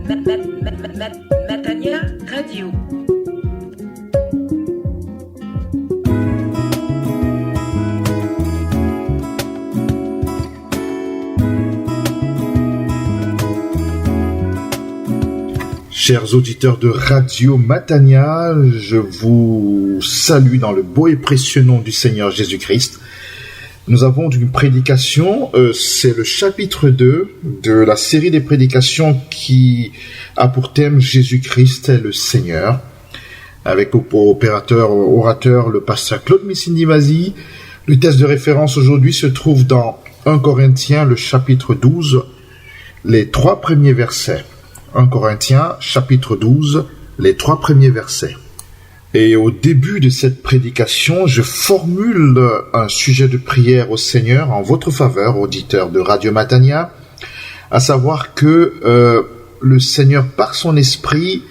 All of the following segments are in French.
Matania Radio. Chers auditeurs de Radio Matania, je vous salue dans le beau et précieux nom du Seigneur Jésus-Christ. Nous avons une prédication, c'est le chapitre 2 de la série des prédications qui a pour thème Jésus-Christ est le Seigneur, avec orateur le pasteur Claude Missindi-Mazi. Le texte de référence aujourd'hui se trouve dans 1 Corinthiens, le chapitre 12, les 3 premiers versets. 1 Corinthiens, chapitre 12, les 3 premiers versets. Et au début de cette prédication, je formule un sujet de prière au Seigneur en votre faveur, auditeurs de Radio Matania, à savoir que le Seigneur, par son esprit,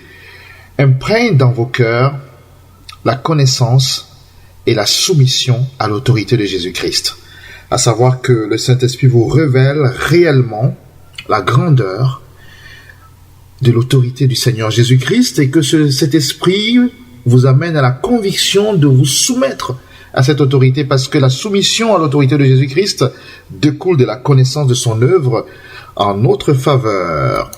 imprègne dans vos cœurs la connaissance et la soumission à l'autorité de Jésus-Christ. À savoir que le Saint-Esprit vous révèle réellement la grandeur de l'autorité du Seigneur Jésus-Christ et que cet esprit vous amène à la conviction de vous soumettre à cette autorité, parce que la soumission à l'autorité de Jésus-Christ découle de la connaissance de son œuvre en notre faveur,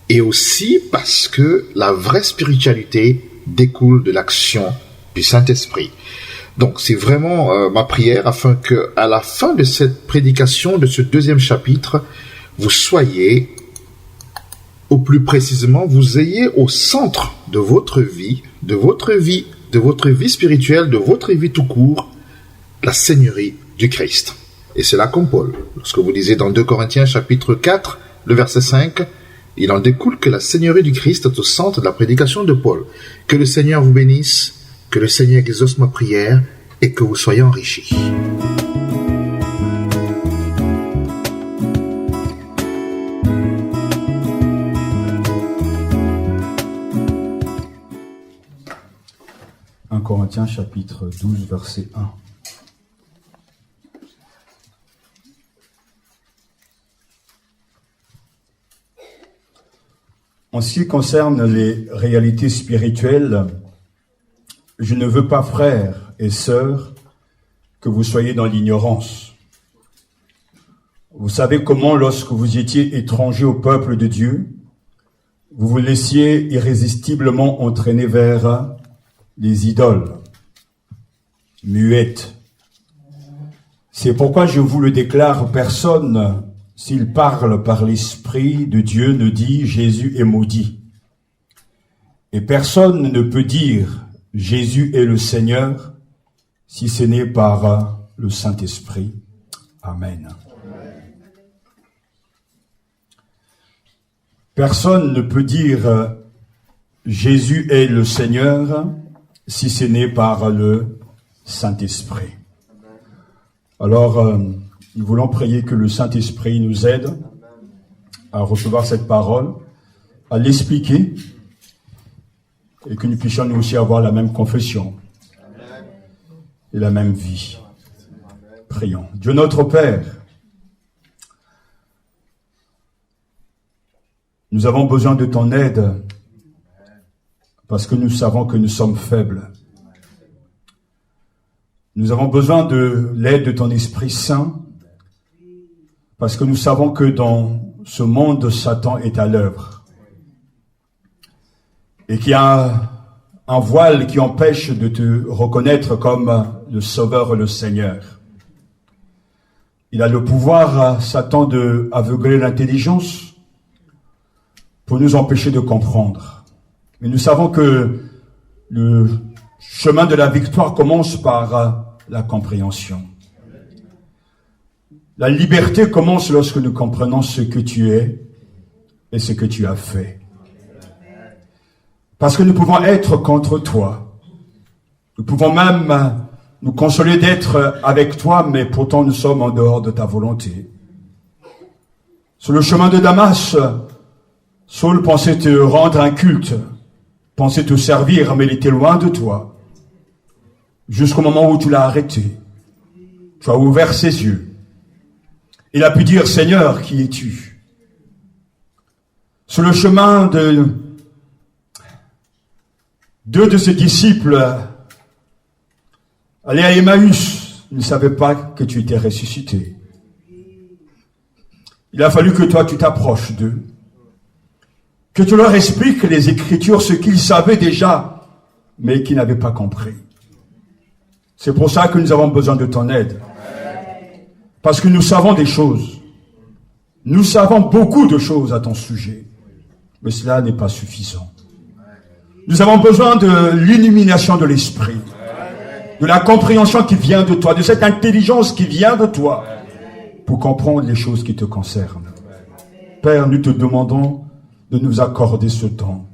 et aussi parce que la vraie spiritualité découle de l'action du Saint-Esprit. Donc c'est vraiment ma prière afin que à la fin de cette prédication, de ce 2e chapitre, vous soyez, ou plus précisément, vous ayez au centre de votre vie, de votre vie spirituelle, de votre vie tout court, la Seigneurie du Christ. Et c'est là comme Paul. Lorsque vous lisez dans 2 Corinthiens chapitre 4, le verset 5, il en découle que la Seigneurie du Christ est au centre de la prédication de Paul. Que le Seigneur vous bénisse, que le Seigneur exauce ma prière et que vous soyez enrichis. Corinthiens chapitre 12 verset 1. En ce qui concerne les réalités spirituelles, je ne veux pas, frères et sœurs, que vous soyez dans l'ignorance. Vous savez comment, lorsque vous étiez étrangers au peuple de Dieu, vous vous laissiez irrésistiblement entraîner vers les idoles muettes. C'est pourquoi je vous le déclare, personne, s'il parle par l'Esprit de Dieu, ne dit Jésus est maudit. Et personne ne peut dire Jésus est le Seigneur si ce n'est par le Saint-Esprit. Amen. Personne ne peut dire Jésus est le Seigneur si ce n'est par le Saint-Esprit. Alors, nous voulons prier que le Saint-Esprit nous aide à recevoir cette parole, à l'expliquer, et que nous puissions nous aussi avoir la même confession et la même vie. Prions. Dieu notre Père, nous avons besoin de ton aide, parce que nous savons que nous sommes faibles. Nous avons besoin de l'aide de ton Esprit Saint, parce que nous savons que dans ce monde, Satan est à l'œuvre. Et qu'il y a un voile qui empêche de te reconnaître comme le Sauveur et le Seigneur. Il a le pouvoir, Satan, de aveugler l'intelligence pour nous empêcher de comprendre. Mais nous savons que le chemin de la victoire commence par la compréhension. La liberté commence lorsque nous comprenons ce que tu es et ce que tu as fait. Parce que nous pouvons être contre toi. Nous pouvons même nous consoler d'être avec toi, mais pourtant nous sommes en dehors de ta volonté. Sur le chemin de Damas, Saul pensait te rendre un culte, pensait te servir, mais il était loin de toi. Jusqu'au moment où tu l'as arrêté. Tu as ouvert ses yeux. Il a pu dire, Seigneur, qui es-tu? Sur le chemin de deux de ses disciples allaient à Emmaüs, ils ne savaient pas que tu étais ressuscité. Il a fallu que toi tu t'approches d'eux, que tu leur expliques les Écritures, ce qu'ils savaient déjà, mais qu'ils n'avaient pas compris. C'est pour ça que nous avons besoin de ton aide. Parce que nous savons des choses. Nous savons beaucoup de choses à ton sujet. Mais cela n'est pas suffisant. Nous avons besoin de l'illumination de l'esprit, de la compréhension qui vient de toi, de cette intelligence qui vient de toi, pour comprendre les choses qui te concernent. Père, nous te demandons de nous accorder ce temps,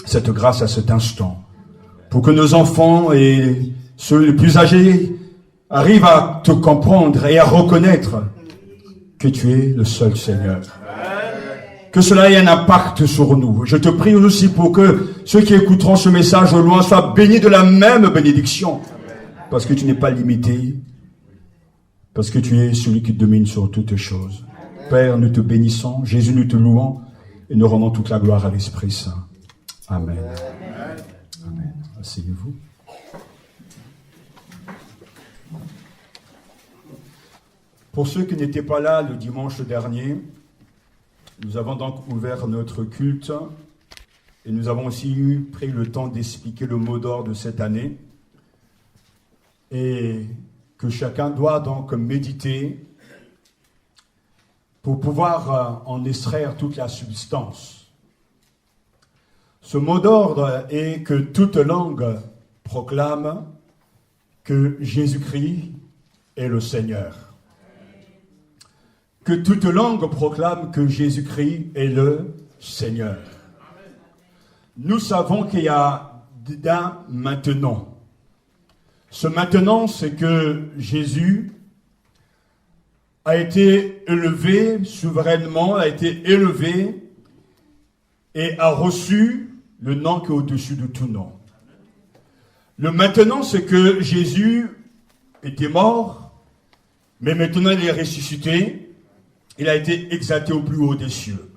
cette grâce à cet instant, pour que nos enfants et ceux les plus âgés arrivent à te comprendre et à reconnaître que tu es le seul Seigneur. Que cela ait un impact sur nous. Je te prie aussi pour que ceux qui écouteront ce message au loin soient bénis de la même bénédiction. Parce que tu n'es pas limité. Parce que tu es celui qui domine sur toutes choses. Père, nous te bénissons. Jésus, nous te louons. Et nous rendons toute la gloire à l'Esprit Saint. Amen. Amen. Asseyez-vous. Pour ceux qui n'étaient pas là le dimanche dernier, nous avons donc ouvert notre culte et nous avons aussi pris le temps d'expliquer le mot d'ordre de cette année et que chacun doit donc méditer pour pouvoir en extraire toute la substance. Ce mot d'ordre est que toute langue proclame que Jésus-Christ est le Seigneur. Que toute langue proclame que Jésus-Christ est le Seigneur. Nous savons qu'il y a d'un maintenant. Ce maintenant, c'est que Jésus a été élevé souverainement, a été élevé et a reçu le nom qui est au-dessus de tout nom. Le maintenant, c'est que Jésus était mort, mais maintenant il est ressuscité. Il a été exalté au plus haut des cieux.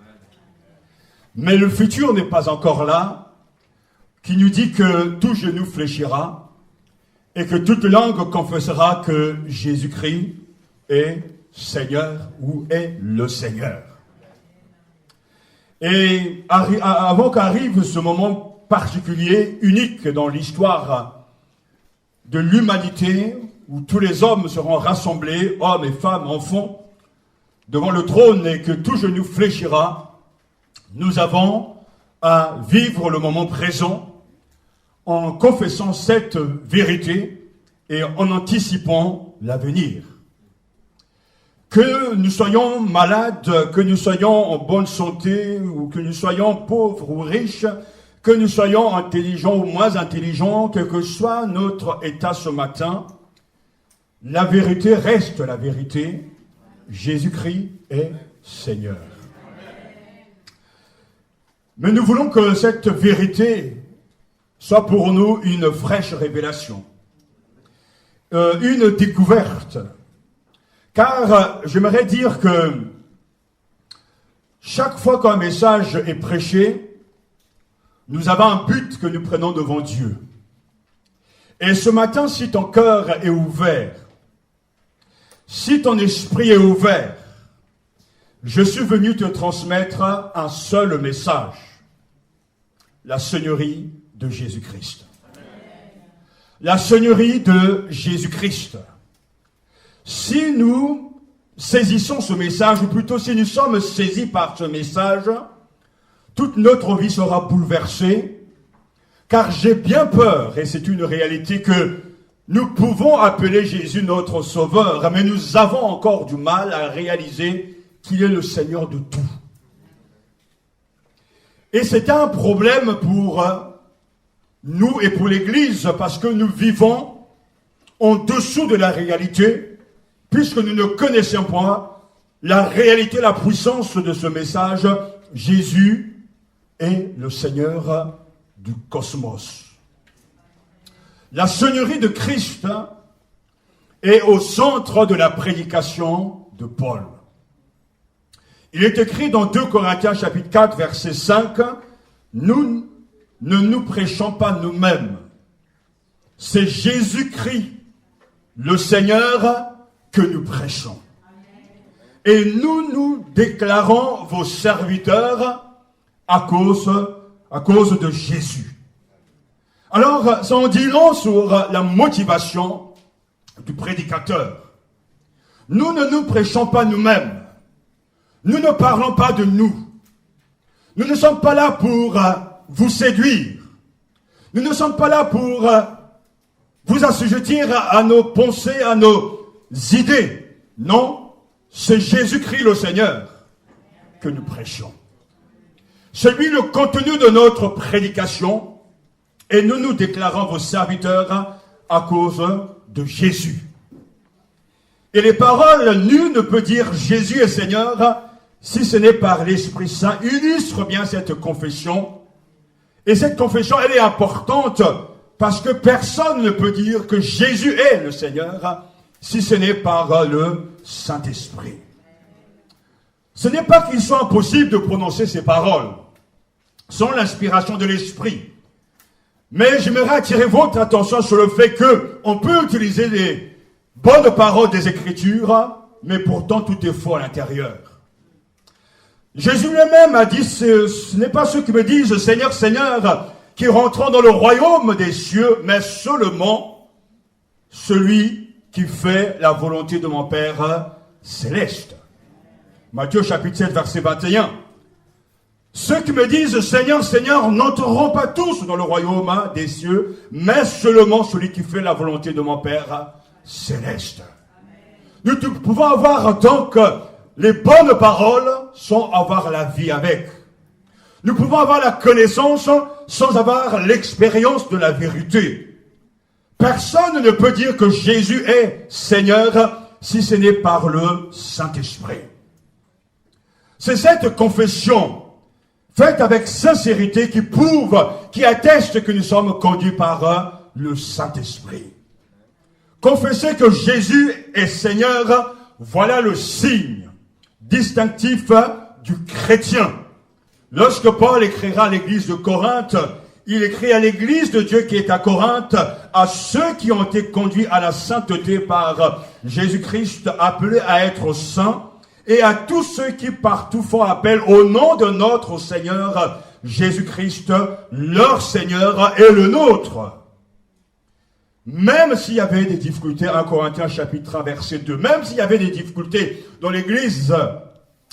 Mais le futur n'est pas encore là, qui nous dit que tout genou fléchira et que toute langue confessera que Jésus-Christ est Seigneur ou est le Seigneur. Et avant qu'arrive ce moment particulier, unique dans l'histoire de l'humanité, où tous les hommes seront rassemblés, hommes et femmes, enfants, devant le trône et que tout genou fléchira, nous avons à vivre le moment présent en confessant cette vérité et en anticipant l'avenir. Que nous soyons malades, que nous soyons en bonne santé, ou que nous soyons pauvres ou riches, que nous soyons intelligents ou moins intelligents, quel que soit notre état ce matin, la vérité reste la vérité. Jésus-Christ est Seigneur. Mais nous voulons que cette vérité soit pour nous une fraîche révélation, une découverte. Car j'aimerais dire que chaque fois qu'un message est prêché, nous avons un but que nous prenons devant Dieu. Et ce matin, si ton cœur est ouvert, si ton esprit est ouvert, je suis venu te transmettre un seul message. La seigneurie de Jésus-Christ. La seigneurie de Jésus-Christ. Si nous saisissons ce message, ou plutôt si nous sommes saisis par ce message, toute notre vie sera bouleversée, car j'ai bien peur, et c'est une réalité, que nous pouvons appeler Jésus notre Sauveur, mais nous avons encore du mal à réaliser qu'il est le Seigneur de tout. Et c'est un problème pour nous et pour l'Église, parce que nous vivons en dessous de la réalité, puisque nous ne connaissons pas la réalité, la puissance de ce message. Jésus est le Seigneur du cosmos. La seigneurie de Christ est au centre de la prédication de Paul. Il est écrit dans 2 Corinthiens chapitre 4 verset 5, « Nous ne nous prêchons pas nous-mêmes. C'est Jésus-Christ, le Seigneur, que nous prêchons. Et nous nous déclarons vos serviteurs à cause de Jésus. » Alors, ça en dit long sur la motivation du prédicateur. Nous ne nous prêchons pas nous-mêmes. Nous ne parlons pas de nous. Nous ne sommes pas là pour vous séduire. Nous ne sommes pas là pour vous assujettir à nos pensées, à nos idées. Non, c'est Jésus-Christ le Seigneur que nous prêchons. C'est lui le contenu de notre prédication et nous nous déclarons vos serviteurs à cause de Jésus. Et les paroles, nul ne peut dire Jésus est Seigneur si ce n'est par l'Esprit Saint, illustre bien cette confession. Et cette confession, elle est importante parce que personne ne peut dire que Jésus est le Seigneur si ce n'est par le Saint-Esprit. Ce n'est pas qu'il soit impossible de prononcer ces paroles sans l'inspiration de l'Esprit. Mais j'aimerais attirer votre attention sur le fait qu'on peut utiliser les bonnes paroles des Écritures, mais pourtant tout est faux à l'intérieur. Jésus lui-même a dit, ce n'est pas ceux qui me disent Seigneur, Seigneur, qui rentrent dans le royaume des cieux, mais seulement celui qui fait la volonté de mon Père céleste. Matthieu chapitre 7, verset 21. Ceux qui me disent Seigneur, Seigneur, n'entreront pas tous dans le royaume des cieux, mais seulement celui qui fait la volonté de mon Père céleste. Nous pouvons avoir donc les bonnes paroles sans avoir la vie avec. Nous pouvons avoir la connaissance sans avoir l'expérience de la vérité. Personne ne peut dire que Jésus est Seigneur si ce n'est par le Saint-Esprit. C'est cette confession faite avec sincérité qui prouve, qui atteste que nous sommes conduits par le Saint-Esprit. Confesser que Jésus est Seigneur, voilà le signe distinctif du chrétien. Lorsque Paul écrira à l'église de Corinthe, il écrit à l'église de Dieu qui est à Corinthe, à ceux qui ont été conduits à la sainteté par Jésus-Christ, appelés à être saints, et à tous ceux qui partout font appel au nom de notre Seigneur Jésus-Christ, leur Seigneur et le nôtre. Même s'il y avait des difficultés, 1 Corinthiens chapitre 1 verset 2, même s'il y avait des difficultés dans l'église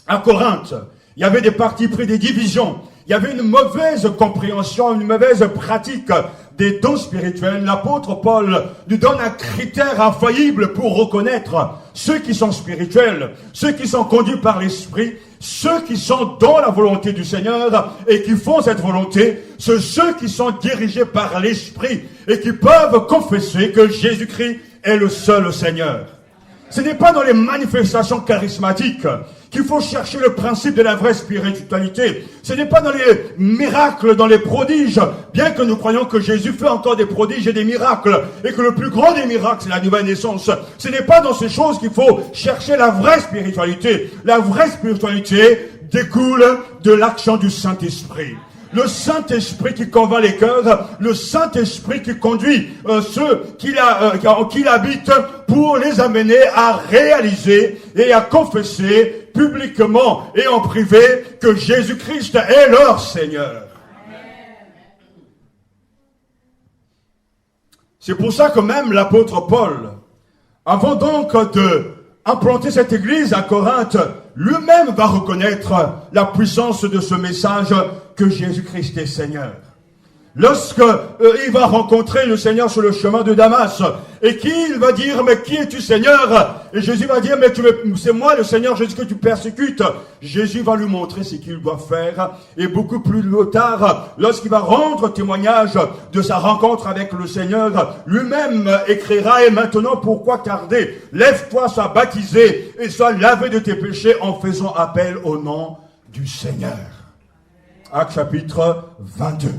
à Corinthe, il y avait des partis pris, des divisions, il y avait une mauvaise compréhension, une mauvaise pratique des dons spirituels, l'apôtre Paul nous donne un critère infaillible pour reconnaître ceux qui sont spirituels, ceux qui sont conduits par l'Esprit, ceux qui sont dans la volonté du Seigneur et qui font cette volonté, c'est ceux qui sont dirigés par l'Esprit et qui peuvent confesser que Jésus-Christ est le seul Seigneur. Ce n'est pas dans les manifestations charismatiques qu'il faut chercher le principe de la vraie spiritualité. Ce n'est pas dans les miracles, dans les prodiges, bien que nous croyons que Jésus fait encore des prodiges et des miracles, et que le plus grand des miracles, c'est la nouvelle naissance. Ce n'est pas dans ces choses qu'il faut chercher la vraie spiritualité. La vraie spiritualité découle de l'action du Saint-Esprit. Le Saint-Esprit qui convainc les cœurs, le Saint-Esprit qui conduit ceux qui l'habitent pour les amener à réaliser et à confesser publiquement et en privé que Jésus-Christ est leur Seigneur. C'est pour ça que même l'apôtre Paul, avant donc de implanter cette église à Corinthe, lui-même va reconnaître la puissance de ce message que Jésus-Christ est Seigneur. Lorsque il va rencontrer le Seigneur sur le chemin de Damas, et qu'il va dire, mais qui es-tu Seigneur? Et Jésus va dire, mais c'est moi le Seigneur Jésus que tu persécutes. Jésus va lui montrer ce qu'il doit faire, et beaucoup plus tard, lorsqu'il va rendre témoignage de sa rencontre avec le Seigneur, lui-même écrira, et maintenant pourquoi tarder? Lève-toi, sois baptisé, et sois lavé de tes péchés en faisant appel au nom du Seigneur. Actes chapitre 22.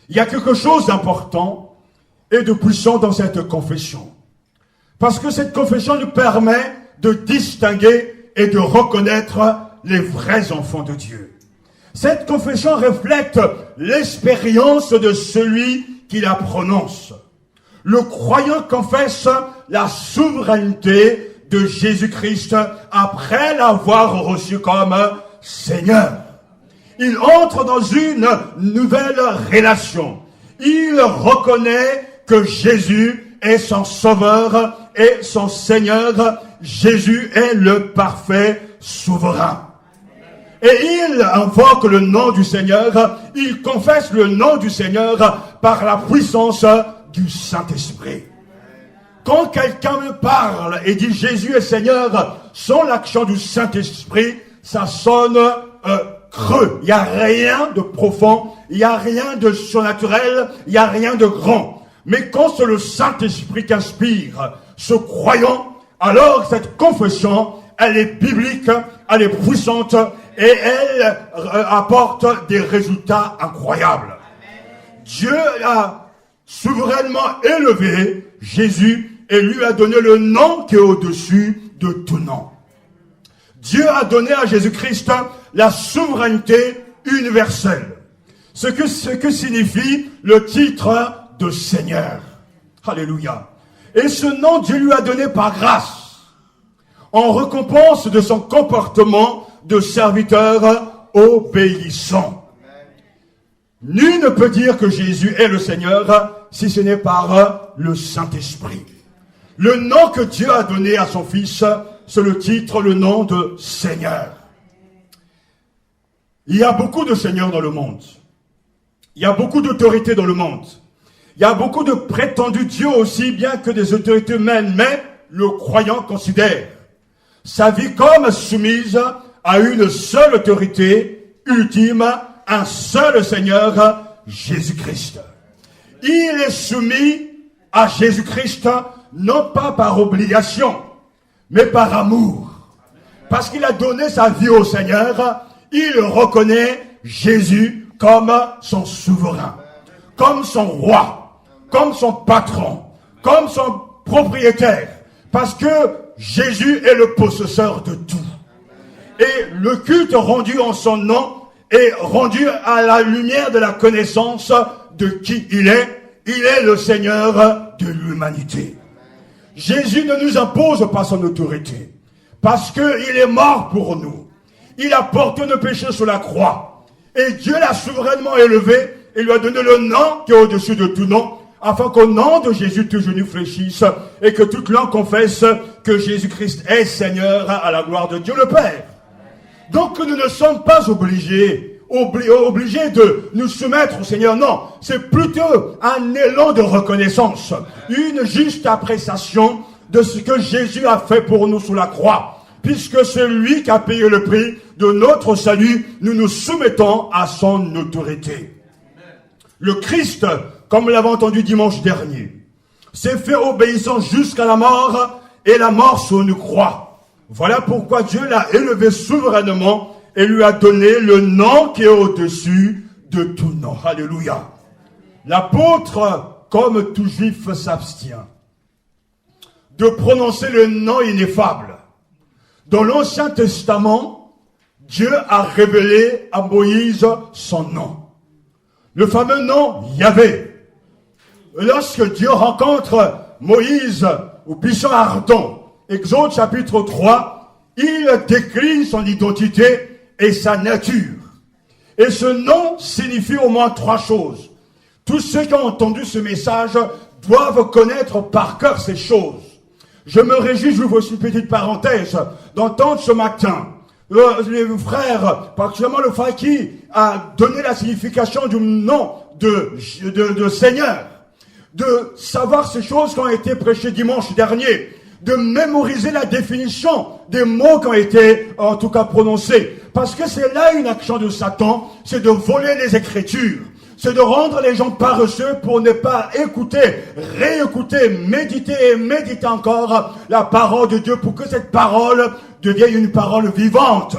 Il y a quelque chose d'important et de puissant dans cette confession. Parce que cette confession nous permet de distinguer et de reconnaître les vrais enfants de Dieu. Cette confession reflète l'expérience de celui qui la prononce. Le croyant confesse la souveraineté de Jésus-Christ après l'avoir reçu comme Seigneur. Il entre dans une nouvelle relation. Il reconnaît que Jésus est son sauveur et son Seigneur. Jésus est le parfait souverain. Et il invoque le nom du Seigneur, il confesse le nom du Seigneur par la puissance du Saint-Esprit. Quand quelqu'un me parle et dit Jésus est Seigneur, sans l'action du Saint-Esprit, ça sonne creux. Il n'y a rien de profond, il n'y a rien de surnaturel, il n'y a rien de grand. Mais quand c'est le Saint-Esprit qui inspire ce croyant, alors cette confession, elle est biblique, elle est puissante et elle apporte des résultats incroyables. Dieu a souverainement élevé Jésus et lui a donné le nom qui est au-dessus de tout nom. Dieu a donné à Jésus-Christ la souveraineté universelle. Ce que signifie le titre de Seigneur. Alléluia. Et ce nom, Dieu lui a donné par grâce, en récompense de son comportement de serviteur obéissant. Nul ne peut dire que Jésus est le Seigneur si ce n'est par le Saint-Esprit. Le nom que Dieu a donné à son Fils, c'est le titre, le nom de Seigneur. Il y a beaucoup de seigneurs dans le monde. Il y a beaucoup d'autorités dans le monde. Il y a beaucoup de prétendus dieux aussi bien que des autorités humaines, mais le croyant considère sa vie comme soumise à une seule autorité ultime, un seul Seigneur, Jésus-Christ. Il est soumis à Jésus-Christ non pas par obligation, mais par amour. Parce qu'il a donné sa vie au Seigneur, il reconnaît Jésus comme son souverain, comme son roi, comme son patron, comme son propriétaire. Parce que Jésus est le possesseur de tout. Et le culte rendu en son nom est rendu à la lumière de la connaissance de qui il est le Seigneur de l'humanité. Jésus ne nous impose pas son autorité, parce qu'il est mort pour nous. Il a porté nos péchés sur la croix. Et Dieu l'a souverainement élevé et lui a donné le nom qui est au-dessus de tout nom, afin qu'au nom de Jésus, tout genou fléchisse et que toute langue confesse que Jésus-Christ est Seigneur à la gloire de Dieu le Père. Donc nous ne sommes pas obligés de nous soumettre au Seigneur. Non, c'est plutôt un élan de reconnaissance, une juste appréciation de ce que Jésus a fait pour nous sous la croix. Puisque c'est lui qui a payé le prix de notre salut, nous nous soumettons à son autorité. Le Christ, comme nous l'avons entendu dimanche dernier, s'est fait obéissant jusqu'à la mort, et la mort sur une croix. Voilà pourquoi Dieu l'a élevé souverainement et lui a donné le nom qui est au-dessus de tout nom. Alléluia. L'apôtre, comme tout juif, s'abstient de prononcer le nom ineffable. Dans l'Ancien Testament, Dieu a révélé à Moïse son nom. Le fameux nom Yahvé. Lorsque Dieu rencontre Moïse au buisson ardent, Exode chapitre 3, il décline son identité et sa nature. Et ce nom signifie au moins 3 choses. Tous ceux qui ont entendu ce message doivent connaître par cœur ces choses. Je me réjouis, j'ouvre aussi une petite parenthèse, d'entendre ce matin les frères, particulièrement le frère qui a donné la signification du nom de Seigneur, de savoir ces choses qui ont été prêchées dimanche dernier, de mémoriser la définition des mots qui ont été en tout cas prononcés. Parce que c'est là une action de Satan, c'est de voler les Écritures. C'est de rendre les gens paresseux pour ne pas écouter, réécouter, méditer et méditer encore la parole de Dieu pour que cette parole devienne une parole vivante.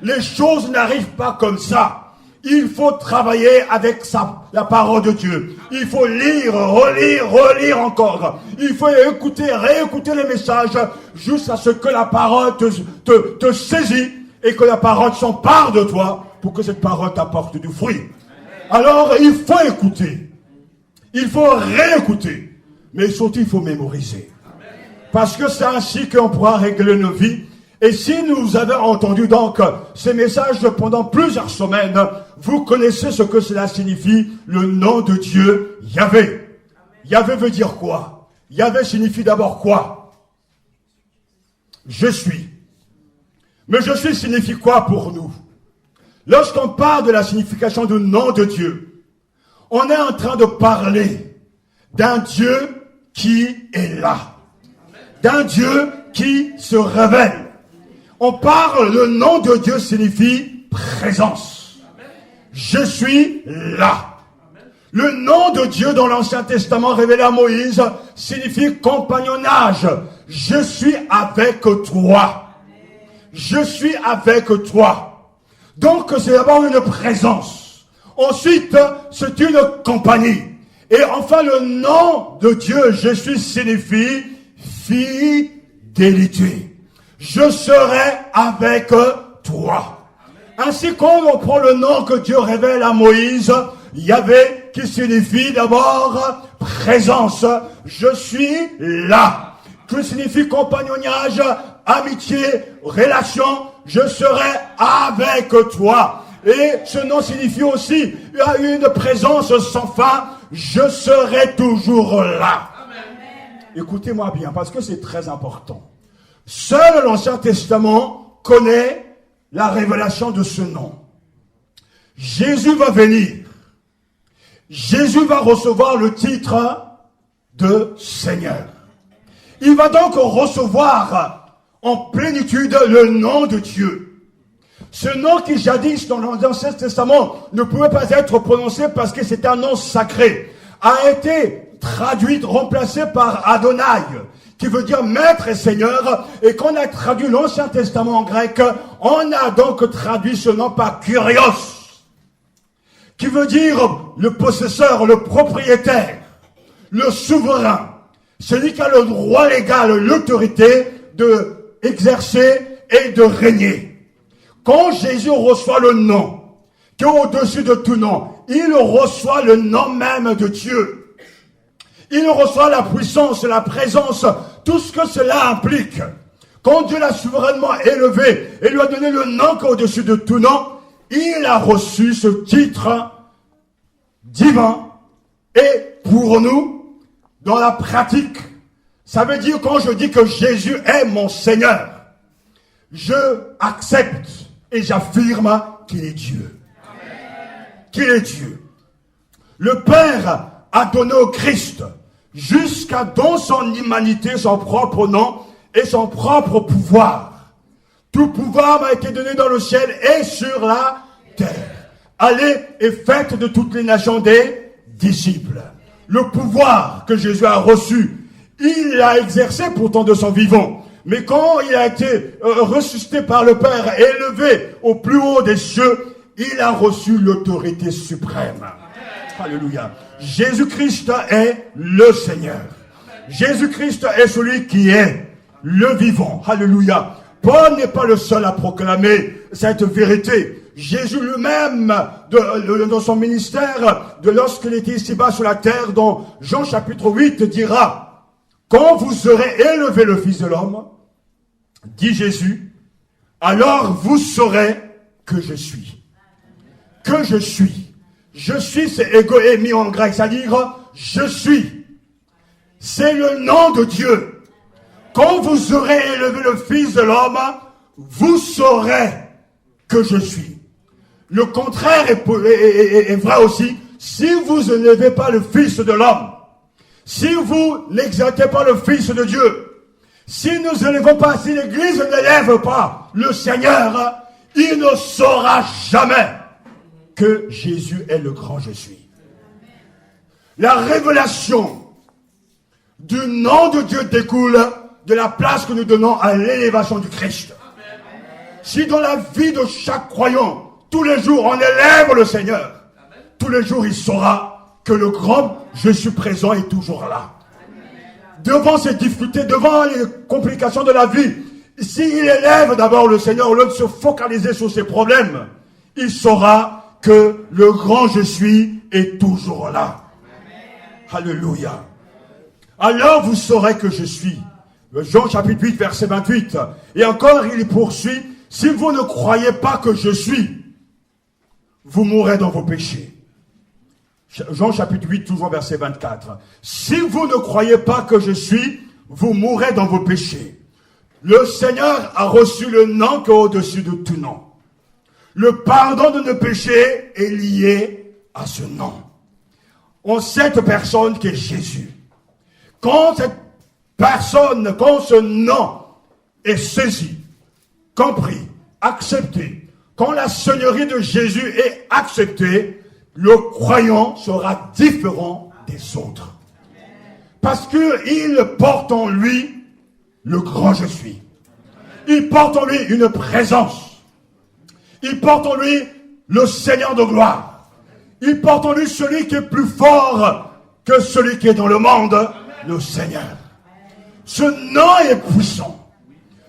Les choses n'arrivent pas comme ça. Il faut travailler avec la parole de Dieu. Il faut lire, relire encore. Il faut écouter, réécouter les messages jusqu'à ce que la parole te saisit et que la parole s'empare de toi pour que cette parole t'apporte du fruit. Alors, il faut écouter. Il faut réécouter. Mais surtout, il faut mémoriser. Parce que c'est ainsi qu'on pourra régler nos vies. Et si nous avons entendu donc ces messages pendant plusieurs semaines, vous connaissez ce que cela signifie, le nom de Dieu, Yahvé. Yahvé veut dire quoi? Yahvé signifie d'abord quoi? Je suis. Mais je suis signifie quoi pour nous? Lorsqu'on parle de la signification du nom de Dieu, on est en train de parler d'un Dieu qui est là. D'un Dieu qui se révèle. On parle, le nom de Dieu signifie présence. Je suis là. Le nom de Dieu dans l'Ancien Testament révélé à Moïse signifie compagnonnage. Je suis avec toi. Je suis avec toi. Donc c'est d'abord une présence. Ensuite, c'est une compagnie. Et enfin, le nom de Dieu, je suis, signifie fidélité. Je serai avec toi. Ainsi, quand on prend le nom que Dieu révèle à Moïse, Yahvé, qui signifie d'abord présence. Je suis là. Qui signifie compagnonnage, amitié, relation. Je serai avec toi. Et ce nom signifie aussi une présence sans fin. Je serai toujours là. Écoutez-moi bien, parce que c'est très important. Seul l'Ancien Testament connaît la révélation de ce nom. Jésus va venir. Jésus va recevoir le titre de Seigneur. Il va donc recevoir en plénitude le nom de Dieu. Ce nom qui jadis dans l'Ancien Testament ne pouvait pas être prononcé parce que c'est un nom sacré, a été traduit, remplacé par Adonai, qui veut dire maître et seigneur, et quand on a traduit l'Ancien Testament en grec, on a donc traduit ce nom par Kyrios, qui veut dire le possesseur, le propriétaire, le souverain, celui qui a le droit légal, l'autorité de exercer et de régner. Quand Jésus reçoit le nom, qui est au-dessus de tout nom, il reçoit le nom même de Dieu. Il reçoit la puissance, la présence, tout ce que cela implique. Quand Dieu l'a souverainement élevé et lui a donné le nom qui est au-dessus de tout nom, il a reçu ce titre divin. Et pour nous, dans la pratique, ça veut dire quand je dis que Jésus est mon Seigneur, je accepte et j'affirme qu'il est Dieu. Qu'il est Dieu. Le Père a donné au Christ, jusqu'à dans son humanité, son propre nom et son propre pouvoir. Tout pouvoir m'a été donné dans le ciel et sur la terre. Allez et faites de toutes les nations des disciples. Le pouvoir que Jésus a reçu, il l'a exercé pourtant de son vivant. Mais quand il a été ressuscité par le Père, élevé au plus haut des cieux, il a reçu l'autorité suprême. Alléluia. Jésus-Christ est le Seigneur. Jésus-Christ est celui qui est le vivant. Alléluia. Paul n'est pas le seul à proclamer cette vérité. Jésus lui-même, dans son ministère, lorsqu'il était ici-bas sur la terre, dans Jean chapitre 8, dira, quand vous aurez élevé le Fils de l'homme, dit Jésus, alors vous saurez que je suis. Que je suis. Je suis, c'est ego émis en grec, c'est-à-dire je suis. C'est le nom de Dieu. Quand vous aurez élevé le Fils de l'homme, vous saurez que je suis. Le contraire est vrai aussi. Si vous n'élevez pas le Fils de l'homme, si vous n'exaltez pas le Fils de Dieu, si nous n'élevons pas, si l'Église n'élève pas le Seigneur, il ne saura jamais que Jésus est le grand je suis. La révélation du nom de Dieu découle de la place que nous donnons à l'élévation du Christ. Si dans la vie de chaque croyant, tous les jours on élève le Seigneur, tous les jours il saura que le grand je suis présent est toujours là. Devant ces difficultés, devant les complications de la vie, s'il élève d'abord le Seigneur, au lieu de se focaliser sur ses problèmes, il saura que le grand je suis est toujours là. Alléluia. Alors vous saurez que je suis. Jean chapitre 8, verset 28. Et encore, il poursuit. Si vous ne croyez pas que je suis, vous mourrez dans vos péchés. Jean chapitre 8, toujours verset 24. Si vous ne croyez pas que je suis, vous mourrez dans vos péchés. Le Seigneur a reçu le nom qui est au-dessus de tout nom. Le pardon de nos péchés est lié à ce nom. En cette personne qui est Jésus. Quand cette personne, quand ce nom est saisi, compris, accepté, quand la Seigneurie de Jésus est acceptée, le croyant sera différent des autres. Parce qu'il porte en lui le grand je suis. Il porte en lui une présence. Il porte en lui le Seigneur de gloire. Il porte en lui celui qui est plus fort que celui qui est dans le monde, le Seigneur. Ce nom est puissant.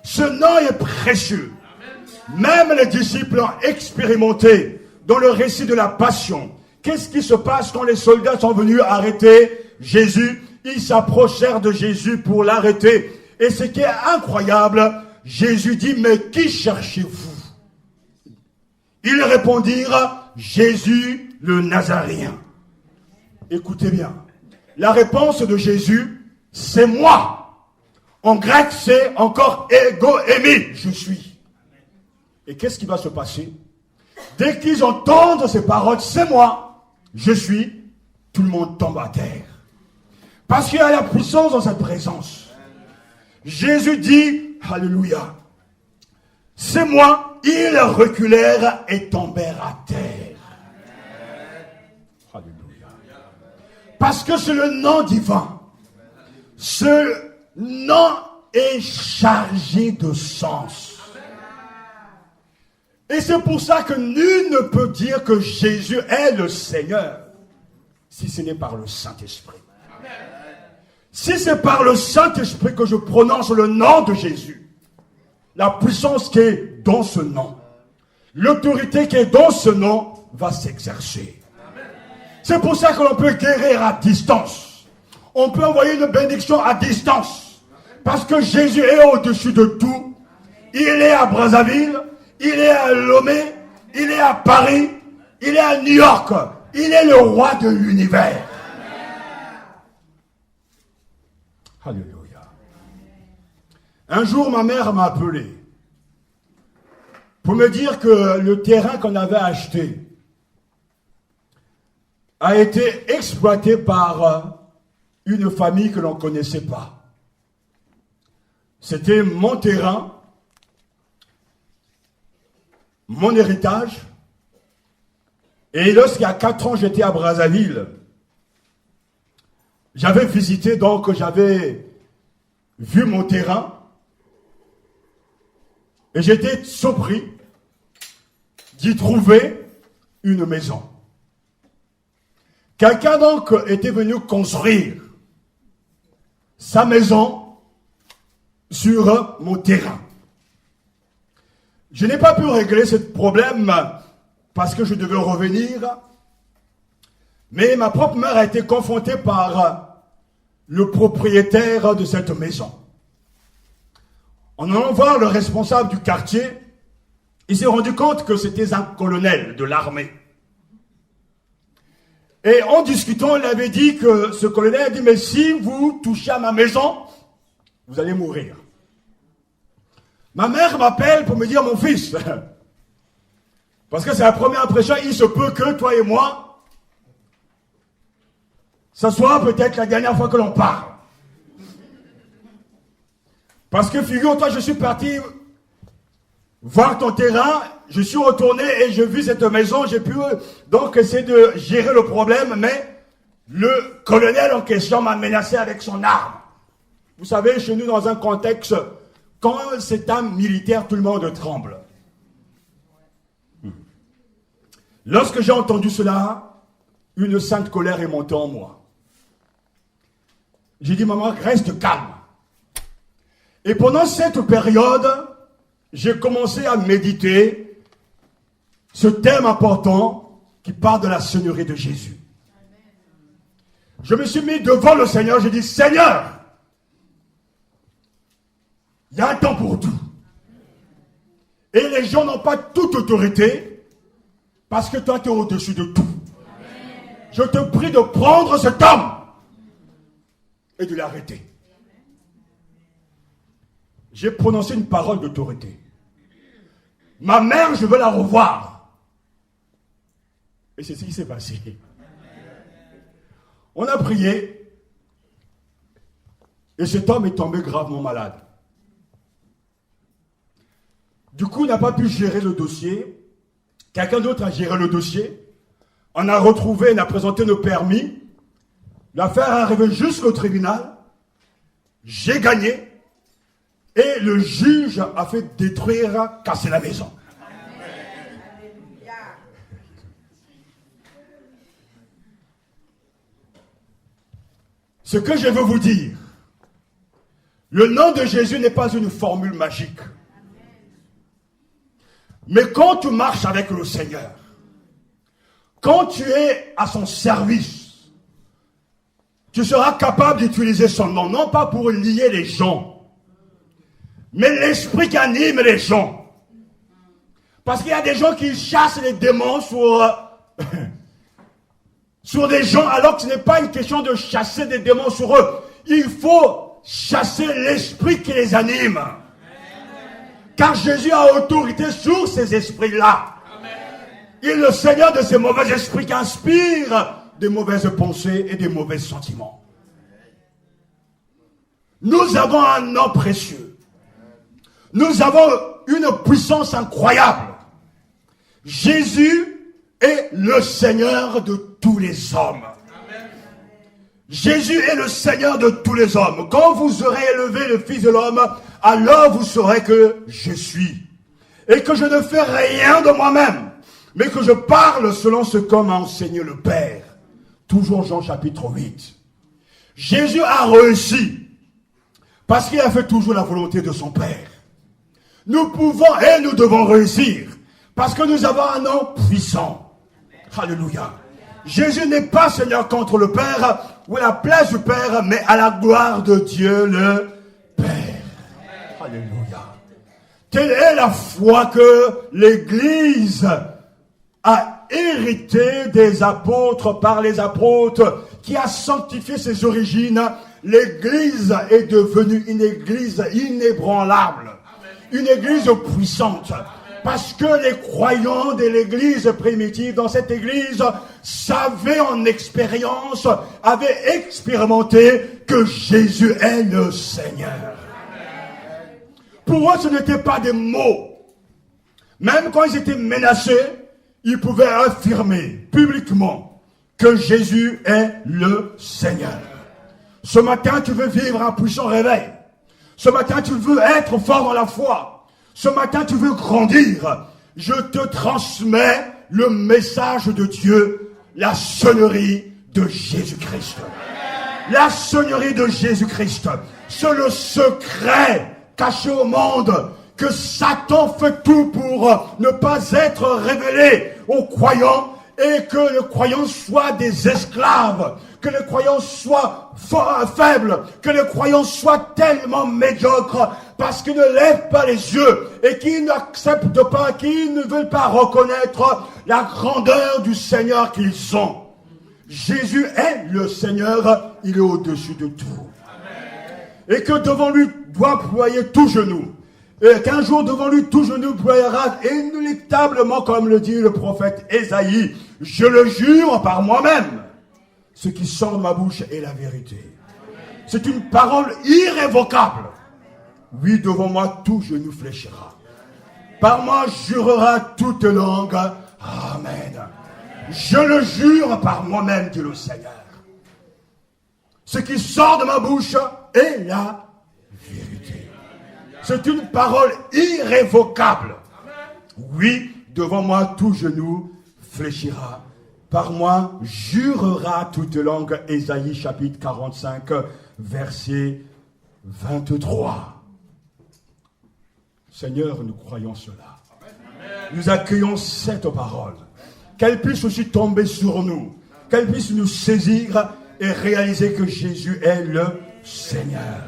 Ce nom est précieux. Même les disciples ont expérimenté dans le récit de la passion. Qu'est-ce qui se passe quand les soldats sont venus arrêter Jésus? Ils s'approchèrent de Jésus pour l'arrêter. Et ce qui est incroyable, Jésus dit, mais qui cherchez-vous? Ils répondirent, Jésus le Nazaréen. Écoutez bien, la réponse de Jésus, c'est moi. En grec, c'est encore ego émi, je suis. Et qu'est-ce qui va se passer? Dès qu'ils entendent ces paroles, c'est moi, je suis, tout le monde tombe à terre. Parce qu'il y a la puissance dans cette présence. Jésus dit, alléluia, c'est moi, ils reculèrent et tombèrent à terre. Alléluia. Parce que c'est le nom divin. Ce nom est chargé de sens. Et c'est pour ça que nul ne peut dire que Jésus est le Seigneur si ce n'est par le Saint-Esprit. Si c'est par le Saint-Esprit que je prononce le nom de Jésus, la puissance qui est dans ce nom, l'autorité qui est dans ce nom va s'exercer. C'est pour ça que l'on peut guérir à distance. On peut envoyer une bénédiction à distance. Parce que Jésus est au-dessus de tout. Il est à Brazzaville, il est à Lomé, il est à Paris, il est à New York. Il est le roi de l'univers. Alléluia. Un jour, ma mère m'a appelé pour me dire que le terrain qu'on avait acheté a été exploité par une famille que l'on ne connaissait pas. C'était mon terrain, mon héritage. Et lorsqu'il y a 4 ans, j'étais à Brazzaville, j'avais visité, donc j'avais vu mon terrain. Et j'étais surpris d'y trouver une maison. Quelqu'un donc était venu construire sa maison sur mon terrain. Je n'ai pas pu régler ce problème parce que je devais revenir, mais ma propre mère a été confrontée par le propriétaire de cette maison. En allant voir le responsable du quartier, il s'est rendu compte que c'était un colonel de l'armée. Et en discutant, il avait dit que ce colonel a dit, mais si vous touchez à ma maison, vous allez mourir. Ma mère m'appelle pour me dire, mon fils, parce que c'est la première impression, il se peut que toi et moi, ça soit peut-être la dernière fois que l'on parle. Parce que figure-toi, je suis parti voir ton terrain, je suis retourné et j'ai vu cette maison, j'ai pu donc essayer de gérer le problème, mais le colonel en question m'a menacé avec son arme. Vous savez, chez nous, dans un contexte, quand c'est un militaire, tout le monde tremble. Lorsque j'ai entendu cela, une sainte colère est montée en moi. J'ai dit, maman, reste calme. Et pendant cette période, j'ai commencé à méditer ce thème important qui parle de la Seigneurie de Jésus. Je me suis mis devant le Seigneur, j'ai dit, Seigneur, il y a un temps pour tout. Et les gens n'ont pas toute autorité parce que toi, tu es au-dessus de tout. Je te prie de prendre cet homme et de l'arrêter. J'ai prononcé une parole d'autorité. Ma mère, je veux la revoir. Et c'est ce qui s'est passé. On a prié et cet homme est tombé gravement malade. Du coup, il n'a pas pu gérer le dossier. Quelqu'un d'autre a géré le dossier. On a retrouvé, on a présenté nos permis. L'affaire est arrivée jusqu'au tribunal. J'ai gagné. Et le juge a fait détruire, casser la maison. Ce que je veux vous dire, le nom de Jésus n'est pas une formule magique. Mais quand tu marches avec le Seigneur, quand tu es à son service, tu seras capable d'utiliser son nom, non pas pour lier les gens, mais l'esprit qui anime les gens. Parce qu'il y a des gens qui chassent les démons sur des gens, alors que ce n'est pas une question de chasser des démons sur eux. Il faut chasser l'esprit qui les anime. Car Jésus a autorité sur ces esprits-là. Il est le Seigneur de ces mauvais esprits qui inspirent des mauvaises pensées et des mauvais sentiments. Nous avons un nom précieux. Nous avons une puissance incroyable. Jésus est le Seigneur de tous les hommes. Jésus est le Seigneur de tous les hommes. Quand vous aurez élevé le Fils de l'homme, alors vous saurez que je suis. Et que je ne fais rien de moi-même, mais que je parle selon ce que m'a enseigné le Père. Toujours Jean chapitre 8. Jésus a réussi parce qu'il a fait toujours la volonté de son Père. Nous pouvons et nous devons réussir parce que nous avons un nom puissant. Alléluia. Jésus n'est pas Seigneur contre le Père ou à la place du Père, mais à la gloire de Dieu le Père. Alléluia. Quelle est la foi que l'Église a hérité des apôtres par les apôtres, qui a sanctifié ses origines? L'Église est devenue une Église inébranlable, une Église puissante. Parce que les croyants de l'église primitive, dans cette église, savaient en expérience, avaient expérimenté que Jésus est le Seigneur. Pour eux, ce n'était pas des mots. Même quand ils étaient menacés, ils pouvaient affirmer publiquement que Jésus est le Seigneur. Ce matin, tu veux vivre un puissant réveil. Ce matin, tu veux être fort dans la foi. Ce matin, tu veux grandir. Je te transmets le message de Dieu, la sonnerie de Jésus-Christ. La sonnerie de Jésus-Christ. C'est le secret caché au monde que Satan fait tout pour ne pas être révélé aux croyants et que les croyants soient des esclaves, que les croyants soient faibles, que les croyants soient tellement médiocres parce qu'ils ne lèvent pas les yeux et qu'ils n'acceptent pas, qu'ils ne veulent pas reconnaître la grandeur du Seigneur qu'ils sont. Jésus est le Seigneur, il est au-dessus de tout. Et que devant lui doit ployer tout genou. Et qu'un jour devant lui tout genou ployera inéluctablement, comme le dit le prophète Ésaïe. Je le jure par moi-même. Ce qui sort de ma bouche est la vérité. C'est une parole irrévocable. Oui, devant moi, tout genou fléchira. Par moi jurera toute langue. Amen. Je le jure par moi-même, dit le Seigneur. Ce qui sort de ma bouche est la vérité. C'est une parole irrévocable. Oui, devant moi, tout genou fléchira. Par moi, jurera toute langue. Ésaïe chapitre 45, verset 23. Seigneur, nous croyons cela. Nous accueillons cette parole. Qu'elle puisse aussi tomber sur nous. Qu'elle puisse nous saisir et réaliser que Jésus est le Seigneur.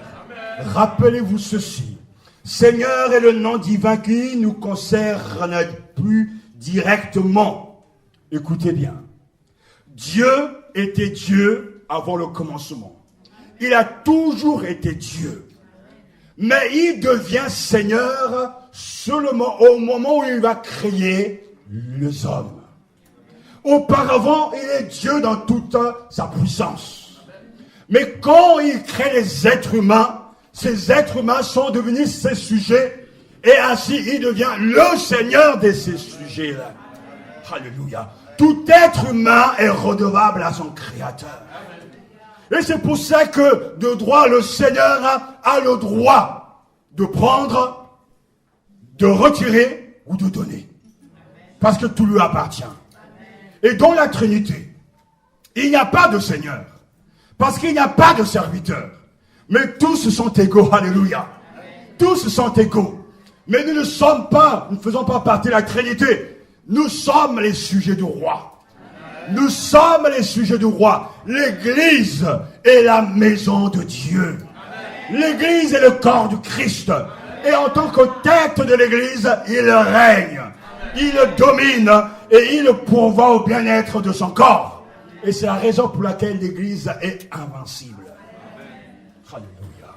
Rappelez-vous ceci. Seigneur est le nom divin qui nous concerne plus directement. Écoutez bien. Dieu était Dieu avant le commencement. Il a toujours été Dieu. Mais il devient Seigneur seulement au moment où il va créer les hommes. Auparavant, il est Dieu dans toute sa puissance. Mais quand il crée les êtres humains, ces êtres humains sont devenus ses sujets et ainsi il devient le Seigneur de ces sujets-là. Alléluia. Tout être humain est redevable à son Créateur. Et c'est pour ça que de droit le Seigneur a le droit de prendre, de retirer ou de donner. Parce que tout lui appartient. Et dans la Trinité, il n'y a pas de Seigneur. Parce qu'il n'y a pas de serviteur. Mais tous sont égaux. Alléluia. Tous sont égaux. Mais nous ne sommes pas, nous ne faisons pas partie de la Trinité. Nous sommes les sujets du roi. Nous sommes les sujets du roi. L'Église est la maison de Dieu. L'Église est le corps du Christ. Et en tant que tête de l'Église, il règne. Il domine et il pourvoit au bien-être de son corps. Et c'est la raison pour laquelle l'Église est invincible. Alléluia.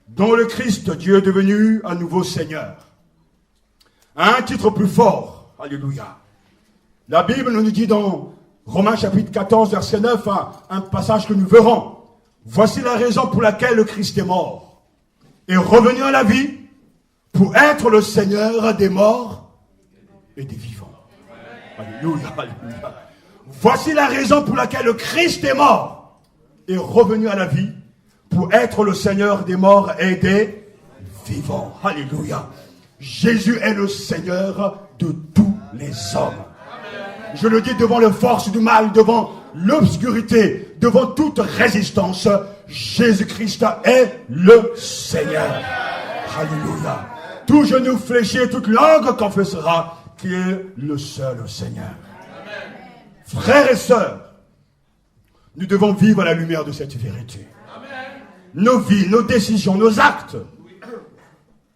Dans le Christ, Dieu est devenu un nouveau Seigneur. Un titre plus fort. Alléluia. La Bible nous dit dans Romains chapitre 14, verset 9, un passage que nous verrons. Voici la raison pour laquelle le Christ est mort. Et revenu à la vie pour être le Seigneur des morts et des vivants. Alléluia, alléluia. Voici la raison pour laquelle le Christ est mort et revenu à la vie pour être le Seigneur des morts et des vivants. Alléluia. Jésus est le Seigneur de tous les hommes. Je le dis devant les forces du mal, devant l'obscurité, devant toute résistance, Jésus-Christ est le Seigneur. Alléluia. Tout genou fléchi et toute langue confessera qu'il est le seul Seigneur. Frères et sœurs, nous devons vivre à la lumière de cette vérité. Nos vies, nos décisions, nos actes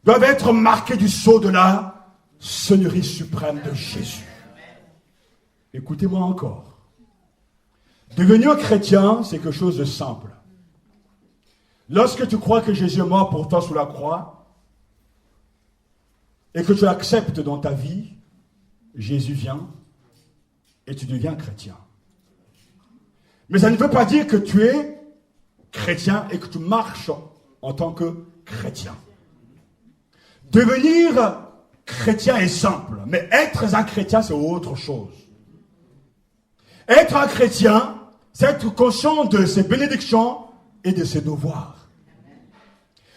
doivent être marqués du sceau de la Seigneurie suprême de Jésus. Écoutez-moi encore. Devenir chrétien, c'est quelque chose de simple. Lorsque tu crois que Jésus est mort pour toi sous la croix, et que tu acceptes dans ta vie, Jésus vient et tu deviens chrétien. Mais ça ne veut pas dire que tu es chrétien et que tu marches en tant que chrétien. Devenir chrétien est simple, mais être un chrétien, c'est autre chose. Être un chrétien, c'est être conscient de ses bénédictions et de ses devoirs.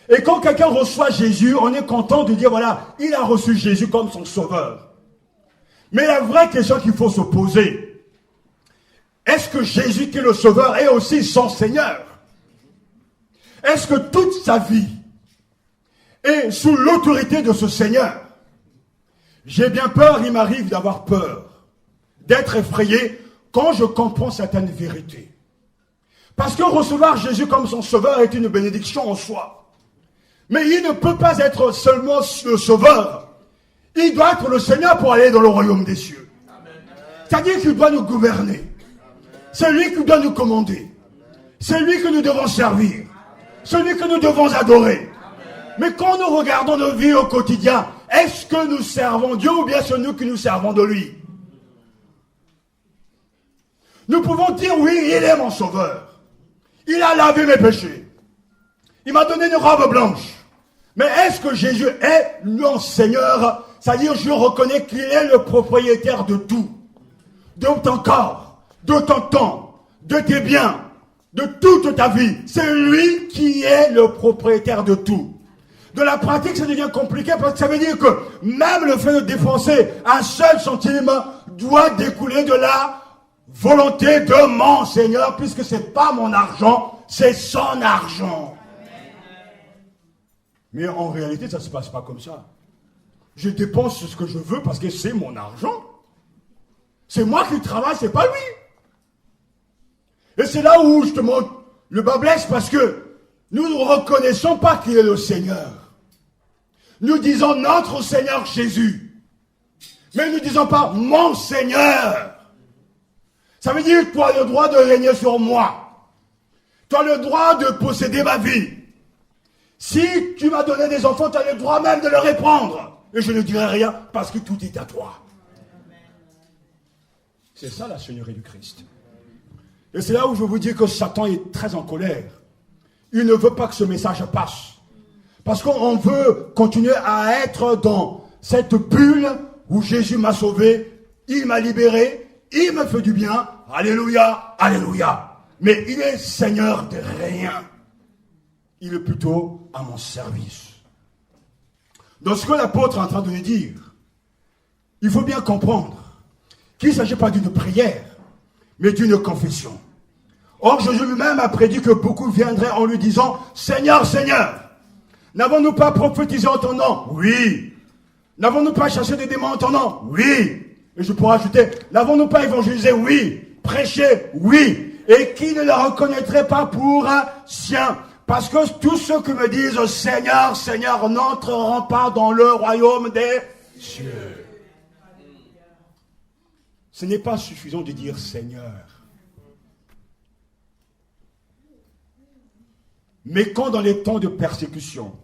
Et quand quelqu'un reçoit Jésus, on est content de dire, voilà, il a reçu Jésus comme son sauveur. Mais la vraie question qu'il faut se poser, est-ce que Jésus qui est le sauveur est aussi son Seigneur? Est-ce que toute sa vie est sous l'autorité de ce Seigneur? J'ai bien peur, il m'arrive d'avoir peur, d'être effrayé quand je comprends certaines vérités. Parce que recevoir Jésus comme son sauveur est une bénédiction en soi. Mais il ne peut pas être seulement le sauveur. Il doit être le Seigneur pour aller dans le royaume des cieux. C'est-à-dire qu'il doit nous gouverner. C'est lui qui doit nous commander. C'est lui que nous devons servir. C'est lui que nous devons adorer. Mais quand nous regardons nos vies au quotidien, est-ce que nous servons Dieu ou bien c'est nous qui nous servons de lui? Nous pouvons dire oui, il est mon sauveur. Il a lavé mes péchés. Il m'a donné une robe blanche. Mais est-ce que Jésus est mon Seigneur? C'est-à-dire je reconnais qu'il est le propriétaire de tout. De ton corps, de ton temps, de tes biens, de toute ta vie. C'est lui qui est le propriétaire de tout. De la pratique, ça devient compliqué parce que ça veut dire que même le fait de dépenser un seul centime doit découler de la volonté de mon Seigneur, puisque c'est pas mon argent, c'est son argent. Mais en réalité, ça ne se passe pas comme ça. Je dépense ce que je veux parce que c'est mon argent. C'est moi qui travaille, c'est pas lui. Et c'est là où justement le bas blesse parce que nous ne reconnaissons pas qu'il est le Seigneur. Nous disons notre Seigneur Jésus. Mais nous ne disons pas mon Seigneur. Ça veut dire que tu as le droit de régner sur moi. Tu as le droit de posséder ma vie. Si tu m'as donné des enfants, tu as le droit même de leur répondre. Et je ne dirai rien parce que tout est à toi. C'est ça la Seigneurie du Christ. Et c'est là où je vous dis que Satan est très en colère. Il ne veut pas que ce message passe. Parce qu'on veut continuer à être dans cette bulle où Jésus m'a sauvé, il m'a libéré, il me fait du bien. Alléluia, alléluia. Mais il est Seigneur de rien. Il est plutôt à mon service. Donc ce que l'apôtre est en train de nous dire, il faut bien comprendre qu'il ne s'agit pas d'une prière, mais d'une confession. Or, Jésus lui-même a prédit que beaucoup viendraient en lui disant « Seigneur, Seigneur, n'avons-nous pas prophétisé en ton nom ?» Oui. N'avons-nous pas chassé des démons en ton nom? Oui. Et je pourrais ajouter, n'avons-nous pas évangélisé? Oui. Prêché? Oui. Et qui ne le reconnaîtrait pas pour un sien? Parce que tous ceux qui me disent Seigneur, Seigneur, n'entreront pas dans le royaume des cieux. Ce n'est pas suffisant de dire Seigneur. Mais quand dans les temps de persécution,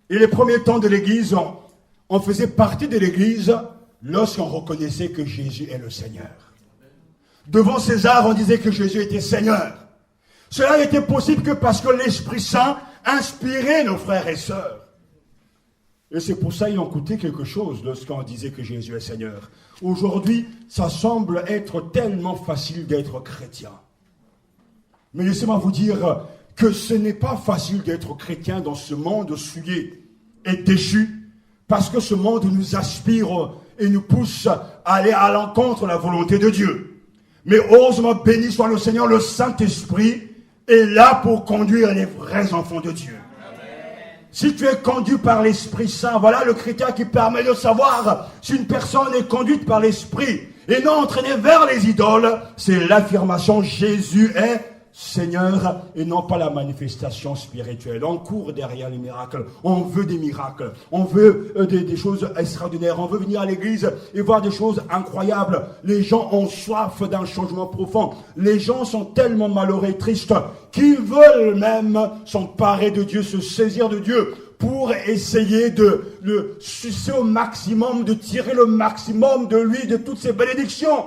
et les premiers temps de l'Église, on faisait partie de l'Église lorsqu'on reconnaissait que Jésus est le Seigneur. Devant César, on disait que Jésus était Seigneur. Cela n'était possible que parce que l'Esprit Saint inspirait nos frères et sœurs. Et c'est pour ça qu'ils ont coûté quelque chose lorsqu'on disait que Jésus est Seigneur. Aujourd'hui, ça semble être tellement facile d'être chrétien. Mais laissez-moi vous dire que ce n'est pas facile d'être chrétien dans ce monde souillé et déchu, parce que ce monde nous aspire et nous pousse à aller à l'encontre de la volonté de Dieu. Mais heureusement, béni soit le Seigneur, le Saint-Esprit est là pour conduire les vrais enfants de Dieu. Amen. Si tu es conduit par l'Esprit Saint, voilà le critère qui permet de savoir si une personne est conduite par l'Esprit et non entraînée vers les idoles, c'est l'affirmation Jésus est Seigneur et non pas la manifestation spirituelle. On court derrière les miracles. On veut des miracles. On veut des choses extraordinaires. On veut venir à l'église et voir des choses incroyables. Les gens ont soif d'un changement profond. Les gens sont tellement malheureux et tristes qu'ils veulent même s'emparer de Dieu, se saisir de Dieu pour essayer de le sucer au maximum, de tirer le maximum de lui, de toutes ses bénédictions.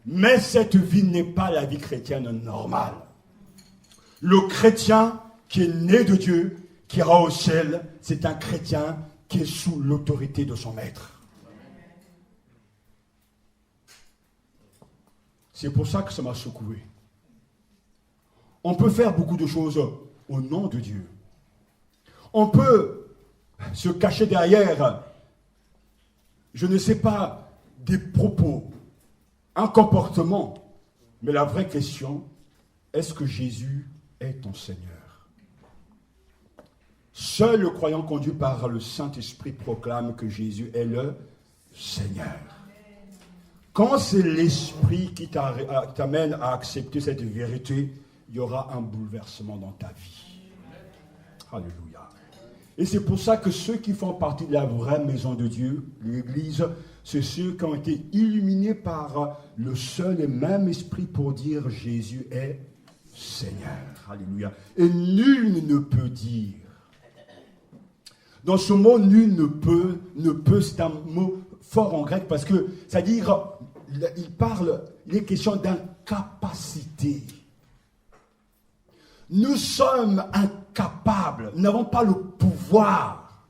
Mais cette vie n'est pas la vie chrétienne normale. Le chrétien qui est né de Dieu, qui ira au ciel, c'est un chrétien qui est sous l'autorité de son maître. C'est pour ça que ça m'a secoué. On peut faire beaucoup de choses au nom de Dieu. On peut se cacher derrière, je ne sais pas, des propos, un comportement. Mais la vraie question, est-ce que Jésus est ton Seigneur? Seul le croyant conduit par le Saint-Esprit proclame que Jésus est le Seigneur. Quand c'est l'Esprit qui t'amène à accepter cette vérité, il y aura un bouleversement dans ta vie. Alléluia. Et c'est pour ça que ceux qui font partie de la vraie maison de Dieu, l'Église, c'est ceux qui ont été illuminés par le seul et même Esprit pour dire Jésus est Seigneur. Alléluia. Et nul ne peut dire. Dans ce mot, nul ne peut, c'est un mot fort en grec parce que, c'est-à-dire, il est question d'incapacité. Nous sommes incapables, nous n'avons pas le pouvoir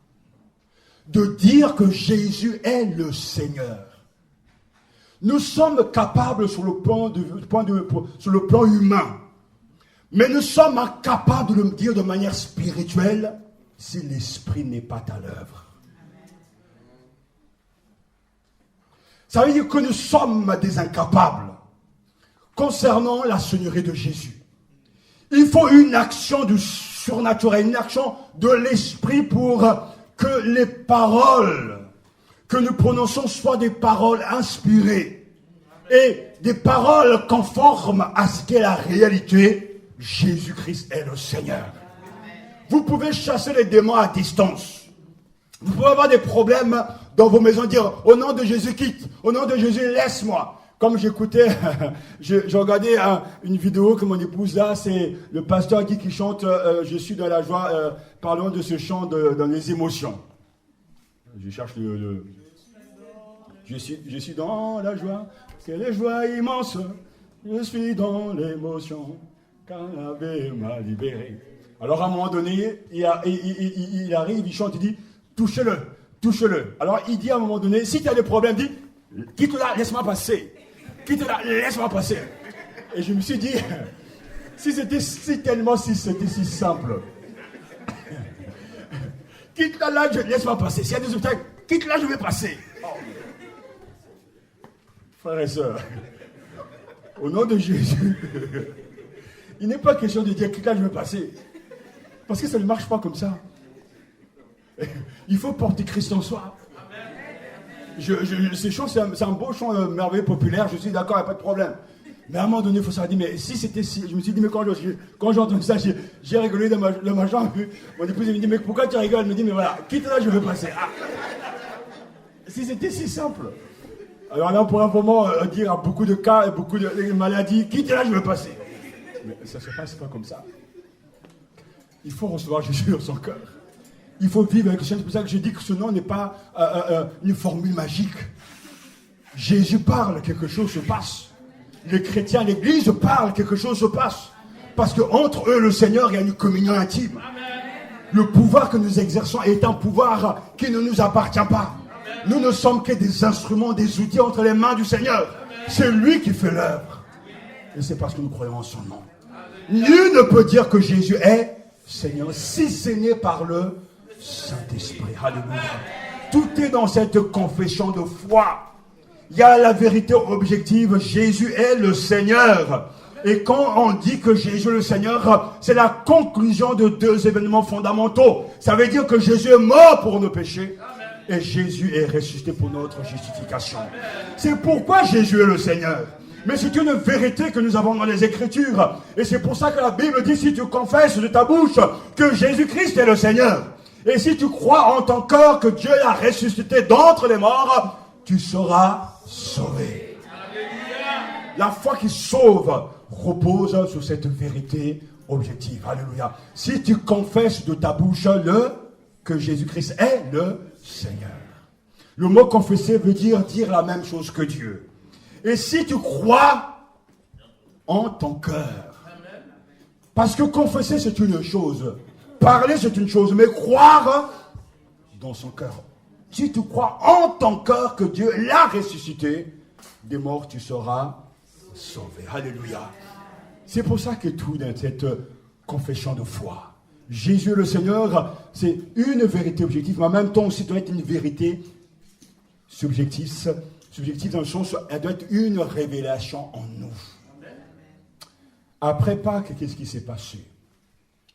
de dire que Jésus est le Seigneur. Nous sommes capables sur le plan humain. Mais nous sommes incapables de le dire de manière spirituelle si l'Esprit n'est pas à l'œuvre. Ça veut dire que nous sommes des incapables concernant la Seigneurie de Jésus. Il faut une action du surnaturelle, une action de l'esprit pour que les paroles que nous prononçons soient des paroles inspirées et des paroles conformes à ce qu'est la réalité. Jésus-Christ est le Seigneur. Vous pouvez chasser les démons à distance. Vous pouvez avoir des problèmes dans vos maisons, dire au nom de Jésus quitte, au nom de Jésus laisse-moi. Comme j'écoutais, j'ai regardé une vidéo que mon épouse a, c'est le pasteur qui chante je suis dans la joie, parlons de ce chant dans les émotions. Je cherche je suis dans la joie, quelle joie immense, je suis dans l'émotion, car la vie m'a libéré. Alors à un moment donné, il arrive, il chante, il dit, touchez-le, touchez-le. Alors il dit à un moment donné, si tu as des problèmes, dis, quitte là, laisse-moi passer. Quitte là, laisse-moi passer. Et je me suis dit, si c'était si simple. Quitte là, laisse-moi passer. S'il y a des obstacles, quitte là, je vais passer. Oh. Frères et sœurs, au nom de Jésus, il n'est pas question de dire quitte là, je vais passer. Parce que ça ne marche pas comme ça. Il faut porter Christ en soi. Ces chants, c'est un beau chant merveilleux populaire, je suis d'accord, il n'y a pas de problème. Mais à un moment donné, il faut savoir dire, mais si c'était si. Je me suis dit, mais quand j'ai entendu ça, j'ai rigolé dans ma jambe. Mon épouse me dit, mais pourquoi tu rigoles? Elle me dit, mais voilà, quitte là, je vais passer. Ah. Si c'était si simple. Alors là, on pourrait vraiment dire à beaucoup de cas et beaucoup de maladies, quitte là, je vais passer. Mais ça ne se passe pas comme ça. Il faut recevoir Jésus dans son cœur. Il faut vivre avec le Seigneur. C'est pour ça que je dis que ce nom n'est pas une formule magique. Jésus parle, quelque chose se passe. Les chrétiens, l'Église parle, quelque chose se passe. Parce qu'entre eux, le Seigneur, il y a une communion intime. Le pouvoir que nous exerçons est un pouvoir qui ne nous appartient pas. Nous ne sommes que des instruments, des outils entre les mains du Seigneur. C'est lui qui fait l'œuvre. Et c'est parce que nous croyons en son nom. Nul ne peut dire que Jésus est Seigneur si ce n'est par le Saint-Esprit. Alléluia. Tout est dans cette confession de foi. Il y a la vérité objective. Jésus est le Seigneur. Et quand on dit que Jésus est le Seigneur, c'est la conclusion de deux événements fondamentaux. Ça veut dire que Jésus est mort pour nos péchés. Et Jésus est ressuscité pour notre justification. C'est pourquoi Jésus est le Seigneur. Mais c'est une vérité que nous avons dans les Écritures. Et c'est pour ça que la Bible dit, si tu confesses de ta bouche que Jésus-Christ est le Seigneur, et si tu crois en ton cœur que Dieu l'a ressuscité d'entre les morts, tu seras sauvé. La foi qui sauve repose sur cette vérité objective. Alléluia. Si tu confesses de ta bouche que Jésus-Christ est le Seigneur. Le mot confesser veut dire la même chose que Dieu. Et si tu crois en ton cœur, parce que confesser c'est une chose, parler c'est une chose, mais croire dans son cœur. Si tu crois en ton cœur que Dieu l'a ressuscité, des morts tu seras sauvé. Alléluia. C'est pour ça que tout dans cette confession de foi. Jésus le Seigneur, c'est une vérité objective, mais en même temps aussi doit être une vérité subjective dans le sens où elle doit être une révélation en nous. Après Pâques, qu'est-ce qui s'est passé?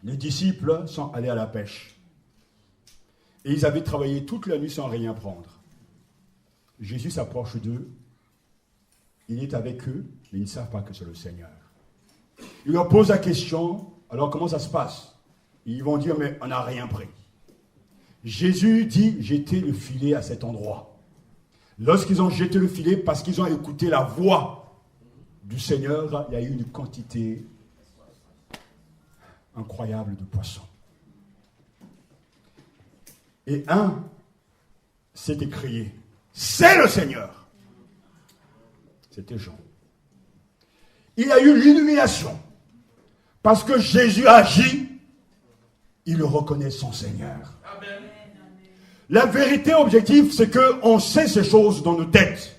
Les disciples sont allés à la pêche. Et ils avaient travaillé toute la nuit sans rien prendre. Jésus s'approche d'eux. Il est avec eux, mais ils ne savent pas que c'est le Seigneur. Il leur pose la question, alors comment ça se passe? Ils vont dire, mais on n'a rien pris. Jésus dit, jetez le filet à cet endroit. Lorsqu'ils ont jeté le filet, parce qu'ils ont écouté la voix du Seigneur, il y a eu une quantité incroyable de poissons. Et un s'est écrié, c'est le Seigneur. C'était Jean. Il a eu l'illumination. Parce que Jésus agit, il reconnaît son Seigneur. Amen. La vérité objective, c'est qu'on sait ces choses dans nos têtes.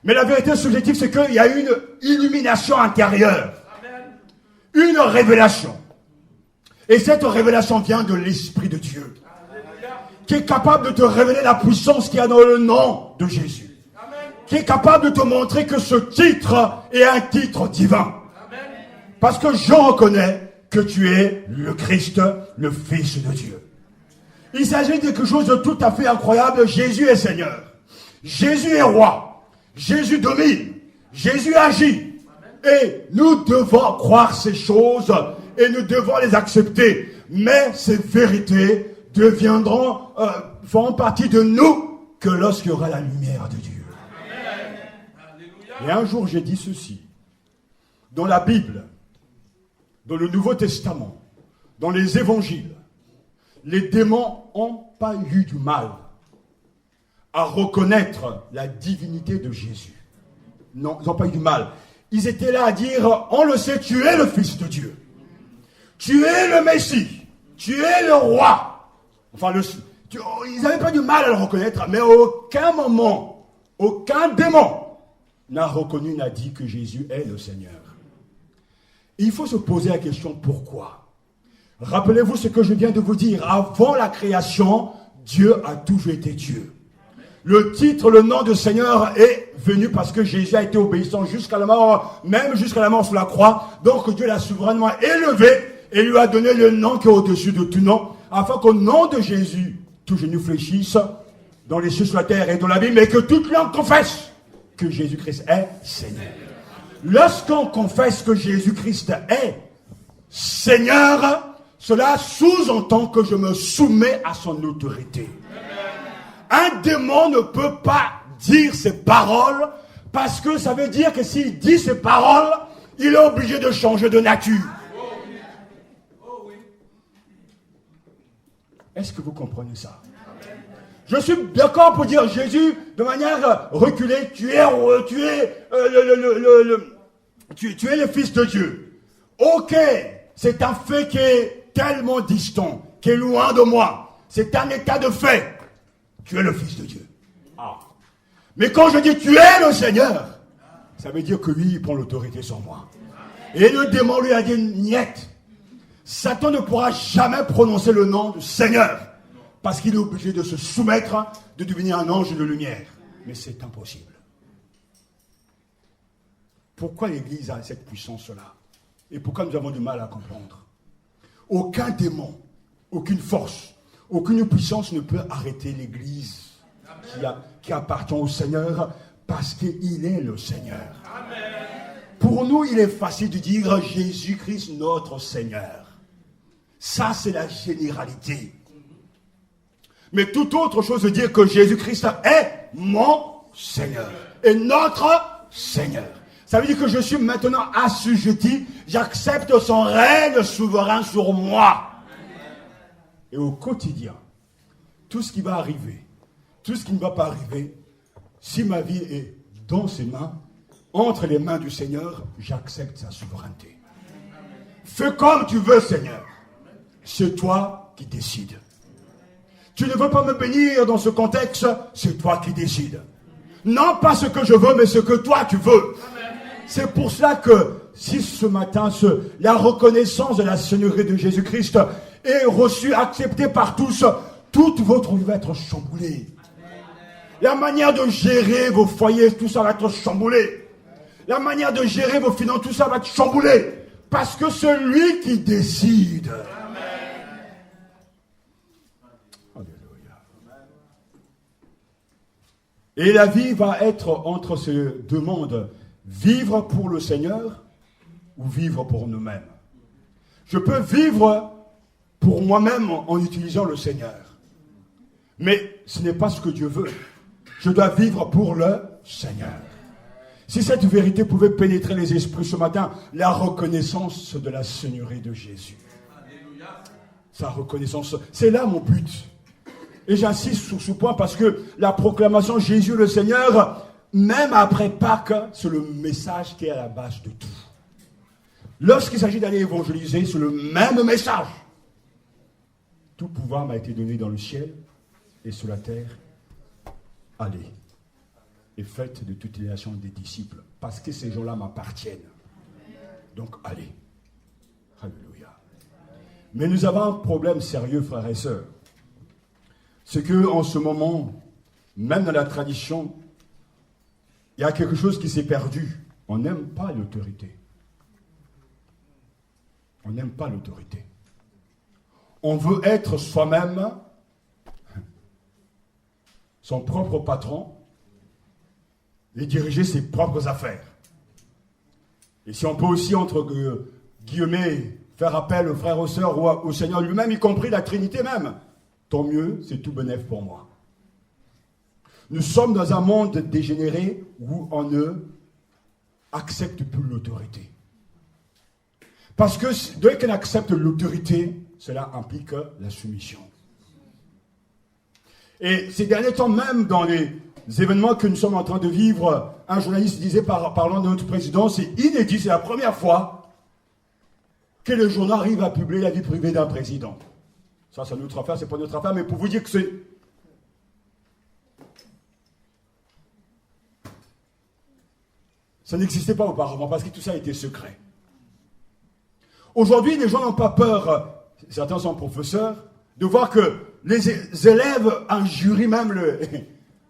Mais la vérité subjective, c'est qu'il y a une illumination intérieure. Amen. Une révélation. Et cette révélation vient de l'Esprit de Dieu. Amen. Qui est capable de te révéler la puissance qu'il y a dans le nom de Jésus. Amen. Qui est capable de te montrer que ce titre est un titre divin. Amen. Parce que Jean reconnaît que tu es le Christ, le Fils de Dieu. Il s'agit de quelque chose de tout à fait incroyable. Jésus est Seigneur. Jésus est roi. Jésus domine. Jésus agit. Et nous devons croire ces choses et nous devons les accepter. Mais ces vérités feront partie de nous que lorsqu'il y aura la lumière de Dieu. Et un jour j'ai dit ceci. Dans la Bible, dans le Nouveau Testament, dans les évangiles, les démons n'ont pas eu du mal à reconnaître la divinité de Jésus. Non, ils n'ont pas eu du mal. Ils étaient là à dire, on le sait, tu es le Fils de Dieu. Tu es le Messie. Tu es le roi. Enfin, ils n'avaient pas du mal à le reconnaître, mais à aucun moment, aucun démon n'a reconnu, n'a dit que Jésus est le Seigneur. Et il faut se poser la question, pourquoi? Rappelez-vous ce que je viens de vous dire. Avant la création, Dieu a toujours été Dieu. Le titre, le nom de Seigneur est venu parce que Jésus a été obéissant jusqu'à la mort, même jusqu'à la mort sur la croix. Donc Dieu l'a souverainement élevé et lui a donné le nom qui est au-dessus de tout nom, afin qu'au nom de Jésus, tout genou fléchisse dans les cieux, sur la terre et dans la vie, mais que toute langue confesse que Jésus-Christ est Seigneur. Lorsqu'on confesse que Jésus-Christ est Seigneur, cela sous-entend que je me soumets à son autorité. Un démon ne peut pas dire ces paroles parce que ça veut dire que s'il dit ces paroles, il est obligé de changer de nature. Est-ce que vous comprenez ça? Je suis d'accord pour dire Jésus de manière reculée, tu es le Fils de Dieu. Ok, c'est un fait qui est tellement distant, qui est loin de moi. C'est un état de fait. Tu es le Fils de Dieu. Ah. Mais quand je dis tu es le Seigneur, ça veut dire que lui, il prend l'autorité sur moi. Et le démon lui a dit, niet. Satan ne pourra jamais prononcer le nom du Seigneur. Parce qu'il est obligé de se soumettre, de devenir un ange de lumière. Mais c'est impossible. Pourquoi l'Église a cette puissance-là? Et pourquoi nous avons du mal à comprendre? Aucun démon, aucune force, aucune puissance ne peut arrêter l'Église qui appartient au Seigneur parce qu'il est le Seigneur. Amen. Pour nous, il est facile de dire Jésus-Christ notre Seigneur. Ça, c'est la généralité. Mais toute autre chose de dire que Jésus-Christ est mon Seigneur et notre Seigneur. Ça veut dire que je suis maintenant assujetti, j'accepte son règne souverain sur moi. Et au quotidien, tout ce qui va arriver, tout ce qui ne va pas arriver, si ma vie est dans ses mains, entre les mains du Seigneur, j'accepte sa souveraineté. Fais comme tu veux, Seigneur. C'est toi qui décides. Tu ne veux pas me bénir dans ce contexte, c'est toi qui décides. Non pas ce que je veux, mais ce que toi tu veux. C'est pour cela que si ce matin, la reconnaissance de la Seigneurie de Jésus-Christ est reçue, acceptée par tous, toute votre vie va être chamboulée. La manière de gérer vos foyers, tout ça va être chamboulé. La manière de gérer vos finances, tout ça va être chamboulé. Parce que c'est lui qui décide. Alléluia. Et la vie va être entre ces deux mondes. Vivre pour le Seigneur ou vivre pour nous-mêmes. Je peux vivre pour moi-même en utilisant le Seigneur. Mais ce n'est pas ce que Dieu veut. Je dois vivre pour le Seigneur. Si cette vérité pouvait pénétrer les esprits ce matin, la reconnaissance de la Seigneurie de Jésus. Sa reconnaissance, c'est là mon but. Et j'insiste sur ce point parce que la proclamation Jésus le Seigneur, même après Pâques, c'est le message qui est à la base de tout. Lorsqu'il s'agit d'aller évangéliser, c'est le même message. Tout pouvoir m'a été donné dans le ciel et sur la terre. Allez et faites de toutes les nations des disciples, parce que ces gens-là m'appartiennent. Donc allez. Alléluia. Mais nous avons un problème sérieux, frères et sœurs. C'est qu'en ce moment, même dans la tradition, il y a quelque chose qui s'est perdu. On n'aime pas l'autorité. On n'aime pas l'autorité. On veut être soi-même son propre patron et diriger ses propres affaires. Et si on peut aussi, entre guillemets, faire appel aux frères, aux sœurs ou au Seigneur lui-même, y compris la Trinité même, tant mieux, c'est tout bénef pour moi. Nous sommes dans un monde dégénéré où on ne accepte plus l'autorité. Parce que dès qu'on accepte l'autorité, cela implique la soumission. Et ces derniers temps, même dans les événements que nous sommes en train de vivre, un journaliste disait, parlant de notre président, c'est inédit, c'est la première fois que les journaux arrivent à publier la vie privée d'un président. Ça, c'est notre affaire, c'est pas notre affaire, mais pour vous dire que c'est... Ça n'existait pas auparavant, parce que tout ça était secret. Aujourd'hui, les gens n'ont pas peur, certains sont professeurs, de voir que les élèves injurient même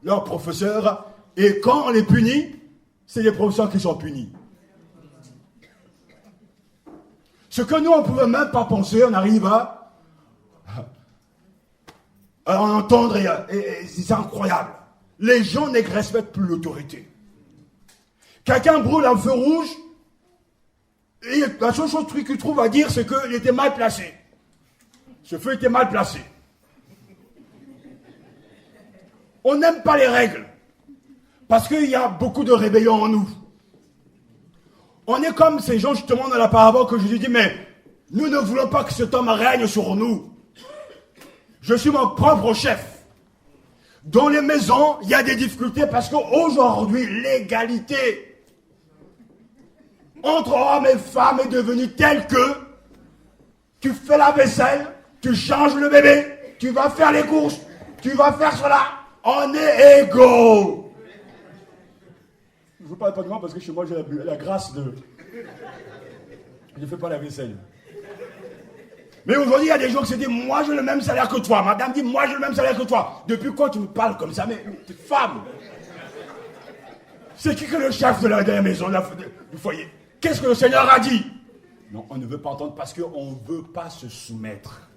leurs professeurs, et quand on les punit, c'est les professeurs qui sont punis. Ce que nous, on ne pouvait même pas penser, on arrive à en entendre, et c'est incroyable. Les gens ne respectent plus l'autorité. Quelqu'un brûle un feu rouge, et la seule chose qu'il trouve à dire, c'est qu'il était mal placé. Ce feu était mal placé. On n'aime pas les règles, parce qu'il y a beaucoup de rébellion en nous. On est comme ces gens justement dans la parabole que Jésus dit, mais nous ne voulons pas que cet homme règne sur nous. Je suis mon propre chef. Dans les maisons, il y a des difficultés parce qu'aujourd'hui, l'égalité entre hommes et femmes est devenue telle que tu fais la vaisselle, tu changes le bébé, tu vas faire les courses, tu vas faire cela. On est égaux. Je ne vous parle pas de moi parce que chez moi j'ai la grâce de... Je ne fais pas la vaisselle. Mais aujourd'hui, il y a des gens qui se disent, moi j'ai le même salaire que toi. Madame dit, moi j'ai le même salaire que toi. Depuis quand tu me parles comme ça? Mais t'es femme. C'est qui que le chef de la maison, du foyer? Qu'est-ce que le Seigneur a dit? Non, on ne veut pas entendre parce qu'on ne veut pas se soumettre.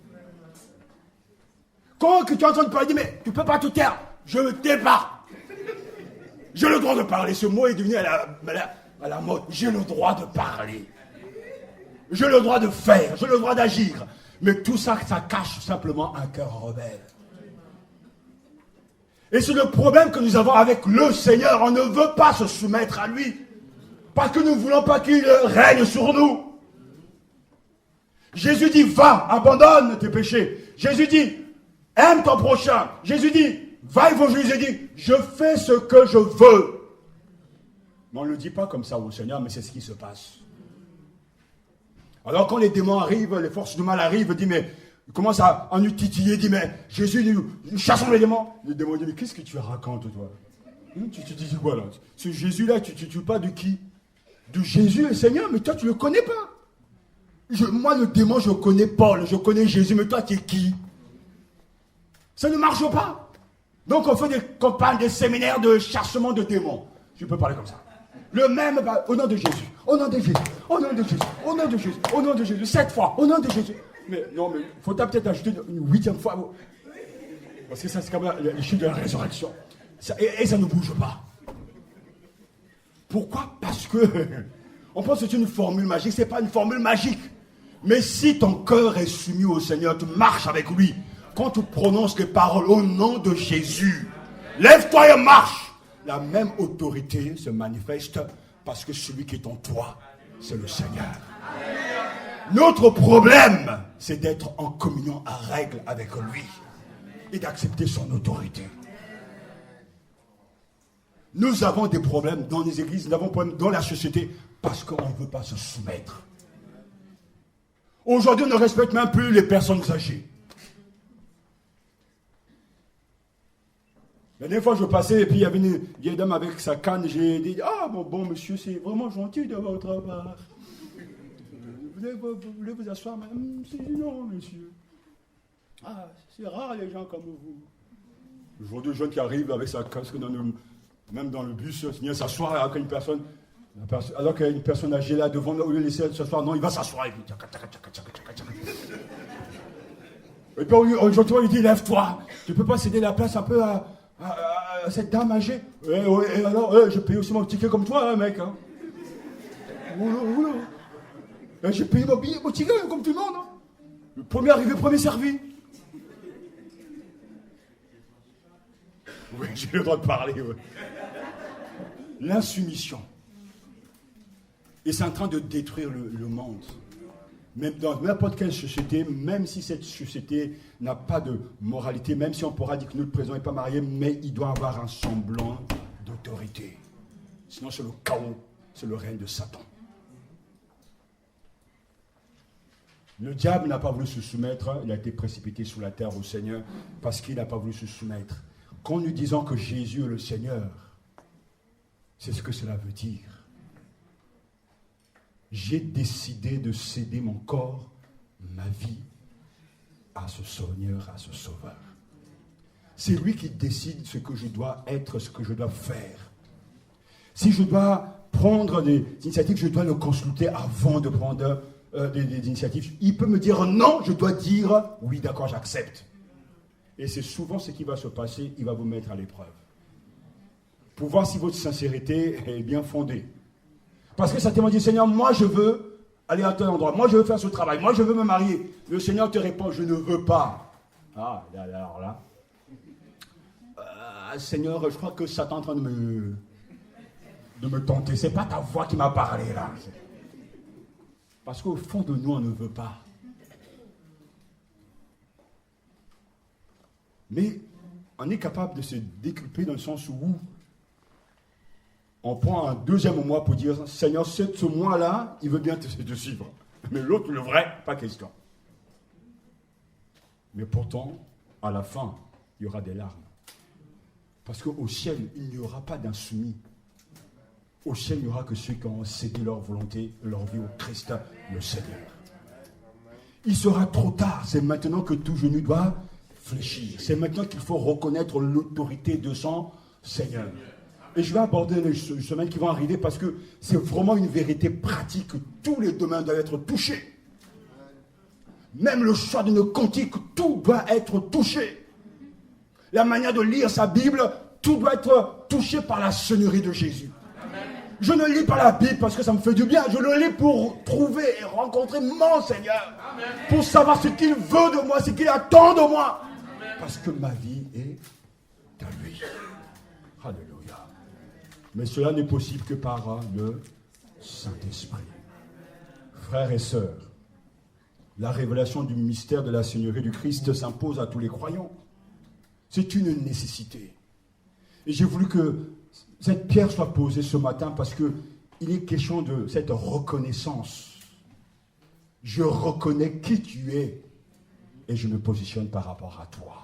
Quand tu entends parler, dis, mais tu ne peux pas te taire. Je ne tais pas. J'ai le droit de parler. Ce mot est devenu à la mode. J'ai le droit de parler. J'ai le droit de faire. J'ai le droit d'agir. Mais tout ça, ça cache simplement un cœur rebelle. Et c'est le problème que nous avons avec le Seigneur. On ne veut pas se soumettre à lui. Parce que nous ne voulons pas qu'il règne sur nous. Jésus dit, va, abandonne tes péchés. Jésus dit, aime ton prochain. Jésus dit, va évangéliser. Jésus dit, je fais ce que je veux. Mais on ne le dit pas comme ça au Seigneur, mais c'est ce qui se passe. Alors quand les démons arrivent, les forces du mal arrivent, dit, mais il commence à nous titiller, dit, mais Jésus, nous chassons les démons. Les démons disent, mais qu'est-ce que tu racontes, toi? Tu dis quoi là? Ce Jésus-là, tu parles de qui? De Jésus le Seigneur, mais toi tu ne le connais pas. Moi le démon, je connais Paul, je connais Jésus, mais toi tu es qui? Ça ne marche pas. Donc on fait des campagnes, des séminaires de chassement de démons. Je peux parler comme ça. Le même, au nom de Jésus, au nom de Jésus, au nom de Jésus, au nom de Jésus, au nom de Jésus, 7 fois, au nom de Jésus. Mais non, mais il faut peut-être ajouter une 8e fois. Parce que ça c'est quand même le chiffre de la résurrection. Et ça ne bouge pas. Pourquoi? Parce que on pense que c'est une formule magique. Ce n'est pas une formule magique. Mais si ton cœur est soumis au Seigneur, tu marches avec lui. Quand tu prononces les paroles au nom de Jésus, lève-toi et marche. La même autorité se manifeste parce que celui qui est en toi, c'est le Seigneur. Notre problème, c'est d'être en communion à règle avec lui et d'accepter son autorité. Nous avons des problèmes dans les églises, nous avons des problèmes dans la société parce qu'on ne veut pas se soumettre. Aujourd'hui, on ne respecte même plus les personnes âgées. La dernière fois, je passais et puis il y avait une vieille dame avec sa canne. J'ai dit, ah bon monsieur, c'est vraiment gentil de votre part. Vous voulez vous asseoir, madame? Non, monsieur. Ah, c'est rare les gens comme vous. Je vois deux jeunes qui arrivent avec sa casque même dans le bus, vient s'asseoir avec une personne. Alors qu'il y a une personne âgée là devant, au lieu de laisser s'asseoir, non, il va s'asseoir. Et puis gentiment, il dit, lève-toi. Tu ne peux pas céder la place un peu à cette dame âgée. Et alors, je paye aussi mon ticket comme toi, hein, mec. Hein. Oula. J'ai payé mon ticket comme tout le monde. Hein. Le premier arrivé, premier servi. Oui, j'ai le droit de parler. Ouais. L'insoumission. Et c'est en train de détruire le monde. Même dans n'importe quelle société, même si cette société n'a pas de moralité, même si on pourra dire que notre président n'est pas marié, mais il doit avoir un semblant d'autorité. Sinon, c'est le chaos, c'est le règne de Satan. Le diable n'a pas voulu se soumettre, il a été précipité sous la terre au Seigneur parce qu'il n'a pas voulu se soumettre. Quand nous disons que Jésus est le Seigneur, c'est ce que cela veut dire. J'ai décidé de céder mon corps, ma vie, à ce Seigneur, à ce Sauveur. C'est lui qui décide ce que je dois être, ce que je dois faire. Si je dois prendre des initiatives, je dois le consulter avant de prendre des initiatives. Il peut me dire non, je dois dire oui, d'accord, j'accepte. Et c'est souvent ce qui va se passer, il va vous mettre à l'épreuve. Pour voir si votre sincérité est bien fondée. Parce que certainement dit, Seigneur, moi je veux aller à tel endroit, moi je veux faire ce travail, moi je veux me marier. Le Seigneur te répond, je ne veux pas. Ah, alors là. Seigneur, je crois que Satan est en train de me tenter. C'est pas ta voix qui m'a parlé là. Parce qu'au fond de nous, on ne veut pas. Mais on est capable de se déculper dans le sens où on prend un deuxième mois pour dire, Seigneur, ce mois-là, il veut bien te suivre. Mais l'autre, le vrai, pas question. Mais pourtant, à la fin, il y aura des larmes. Parce qu'au ciel, il n'y aura pas d'insoumis. Au ciel, il n'y aura que ceux qui ont cédé leur volonté, leur vie au Christ, le Seigneur. Il sera trop tard. C'est maintenant que tout genou doit fléchir. C'est maintenant qu'il faut reconnaître l'autorité de son Seigneur. Et je vais aborder les semaines qui vont arriver parce que c'est vraiment une vérité pratique. Tous les domaines doivent être touchés. Même le choix d'une cantique, tout doit être touché. La manière de lire sa Bible, tout doit être touché par la sonnerie de Jésus. Je ne lis pas la Bible parce que ça me fait du bien. Je le lis pour trouver et rencontrer mon Seigneur. Pour savoir ce qu'il veut de moi, ce qu'il attend de moi. Parce que ma vie est à lui. Alléluia. Mais cela n'est possible que par le Saint-Esprit. Frères et sœurs, la révélation du mystère de la Seigneurie du Christ s'impose à tous les croyants. C'est une nécessité. Et j'ai voulu que cette pierre soit posée ce matin parce qu'il est question de cette reconnaissance. Je reconnais qui tu es et je me positionne par rapport à toi.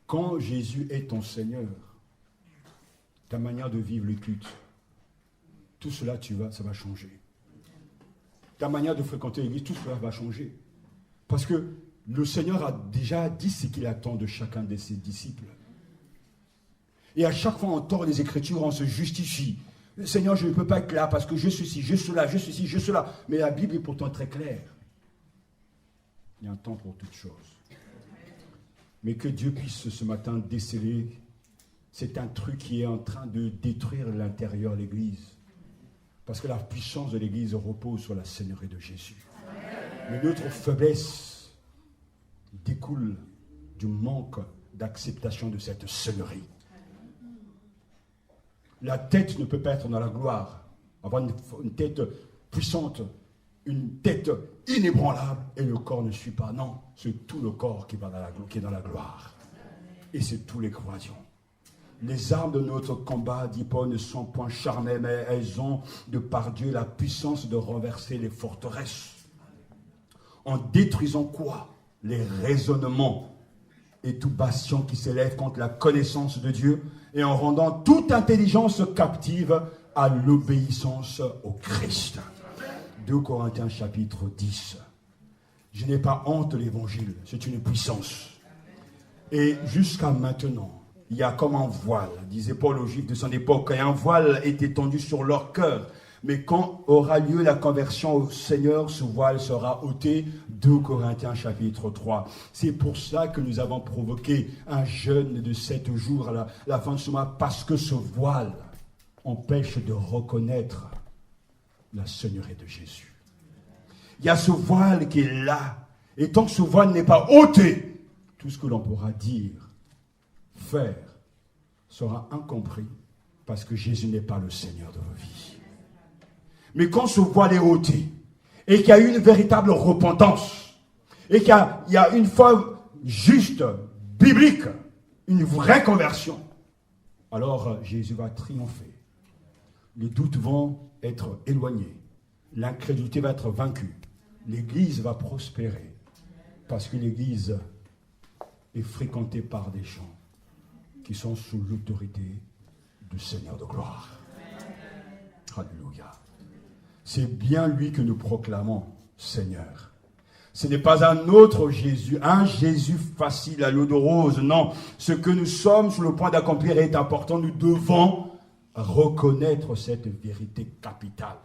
Quand Jésus est ton Seigneur, ta manière de vivre le culte, tout cela, ça va changer. Ta manière de fréquenter l'église, tout cela va changer. Parce que le Seigneur a déjà dit ce qu'il attend de chacun de ses disciples. Et à chaque fois, on tord les Écritures, on se justifie. Seigneur, je ne peux pas être là parce que je suis ci, je suis là, je suis ci, je suis là. Mais la Bible est pourtant très claire. Il y a un temps pour toutes choses. Mais que Dieu puisse ce matin déceler, c'est un truc qui est en train de détruire l'intérieur de l'Église. Parce que la puissance de l'Église repose sur la Seigneurie de Jésus. Mais notre faiblesse découle du manque d'acceptation de cette Seigneurie. La tête ne peut pas être dans la gloire, avoir une tête puissante, une tête inébranlable, et le corps ne suit pas. Non, c'est tout le corps qui est dans la gloire. Et c'est tous les croyants. Les armes de notre combat, dit Paul, ne sont point charnelles, mais elles ont, de par Dieu, la puissance de renverser les forteresses. En détruisant quoi? Les raisonnements et tout bastion qui s'élève contre la connaissance de Dieu, et en rendant toute intelligence captive à l'obéissance au Christ. 2 Corinthiens chapitre 10. Je n'ai pas honte de l'évangile, c'est une puissance. Et jusqu'à maintenant, il y a comme un voile, disait Paul aux Juifs de son époque, et un voile est étendu sur leur cœur. Mais quand aura lieu la conversion au Seigneur, ce voile sera ôté. 2 Corinthiens chapitre 3. C'est pour ça que nous avons provoqué un jeûne de 7 jours à la fin de ce mois, parce que ce voile empêche de reconnaître la Seigneurie de Jésus. Il y a ce voile qui est là. Et tant que ce voile n'est pas ôté, tout ce que l'on pourra dire, faire, sera incompris, parce que Jésus n'est pas le Seigneur de vos vies. Mais quand ce voile est ôté, et qu'il y a une véritable repentance, et qu'il y a une foi juste, biblique, une vraie conversion, alors Jésus va triompher. Les doutes vont être éloignés. L'incrédulité va être vaincue. L'Église va prospérer, parce que l'Église est fréquentée par des gens qui sont sous l'autorité du Seigneur de gloire. Alléluia. C'est bien lui que nous proclamons, Seigneur. Ce n'est pas un autre Jésus, un Jésus facile à l'eau de rose. Non, ce que nous sommes sur le point d'accomplir est important. Nous devons reconnaître cette vérité capitale.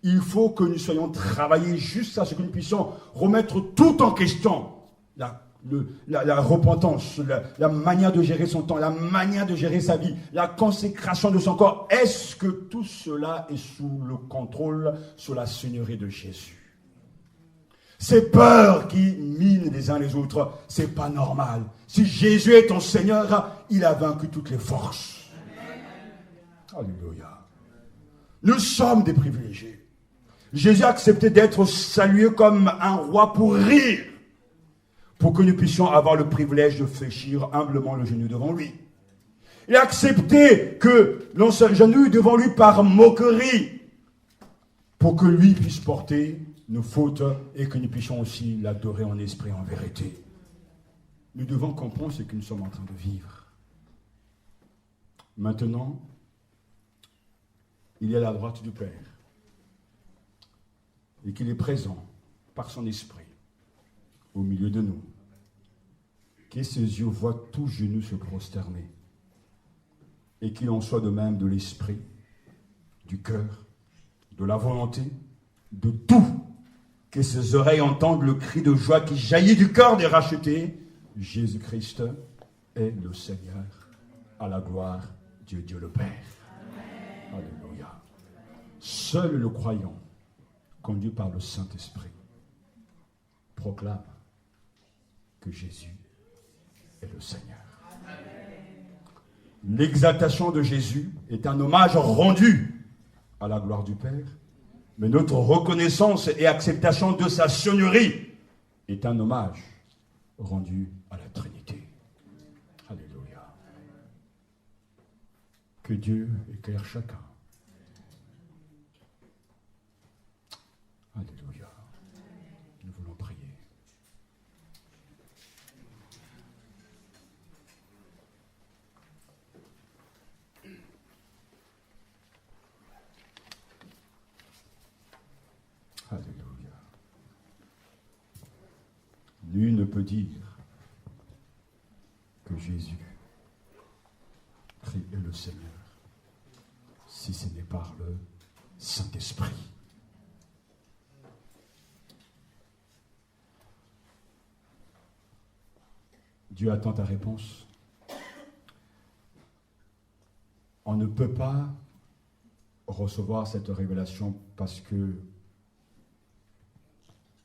Il faut que nous soyons travaillés jusqu'à ce que nous puissions remettre tout en question. La repentance, la manière de gérer son temps, la manière de gérer sa vie, la consécration de son corps. Est-ce que tout cela est sous le contrôle, sous la seigneurie de Jésus? Ces peurs qui minent les uns les autres, c'est pas normal. Si Jésus est ton Seigneur, il a vaincu toutes les forces. Alléluia. Nous sommes des privilégiés. Jésus a accepté d'être salué comme un roi pour rire, pour que nous puissions avoir le privilège de fléchir humblement le genou devant lui. Il a accepté que l'on s'agenouille devant lui par moquerie, pour que lui puisse porter nos fautes et que nous puissions aussi l'adorer en esprit et en vérité. Nous devons comprendre ce que nous sommes en train de vivre. Maintenant, il est à la droite du Père et qu'il est présent par son esprit au milieu de nous. Que ses yeux voient tout genou se prosterner et qu'il en soit de même de l'esprit, du cœur, de la volonté, de tout. Que ses oreilles entendent le cri de joie qui jaillit du cœur des rachetés. Jésus-Christ est le Seigneur, à la gloire de Dieu le Père. Amen. Alléluia. Seul le croyant, conduit par le Saint-Esprit, proclame que Jésus est le Seigneur. L'exaltation de Jésus est un hommage rendu à la gloire du Père, mais notre reconnaissance et acceptation de sa seigneurie est un hommage rendu à la Trinité. Alléluia. Que Dieu éclaire chacun. Alléluia. Nous voulons prier. Alléluia. Nul ne peut dire que Jésus, Christ est le Seigneur, si ce n'est par le Saint-Esprit. Dieu attend ta réponse. On ne peut pas recevoir cette révélation parce que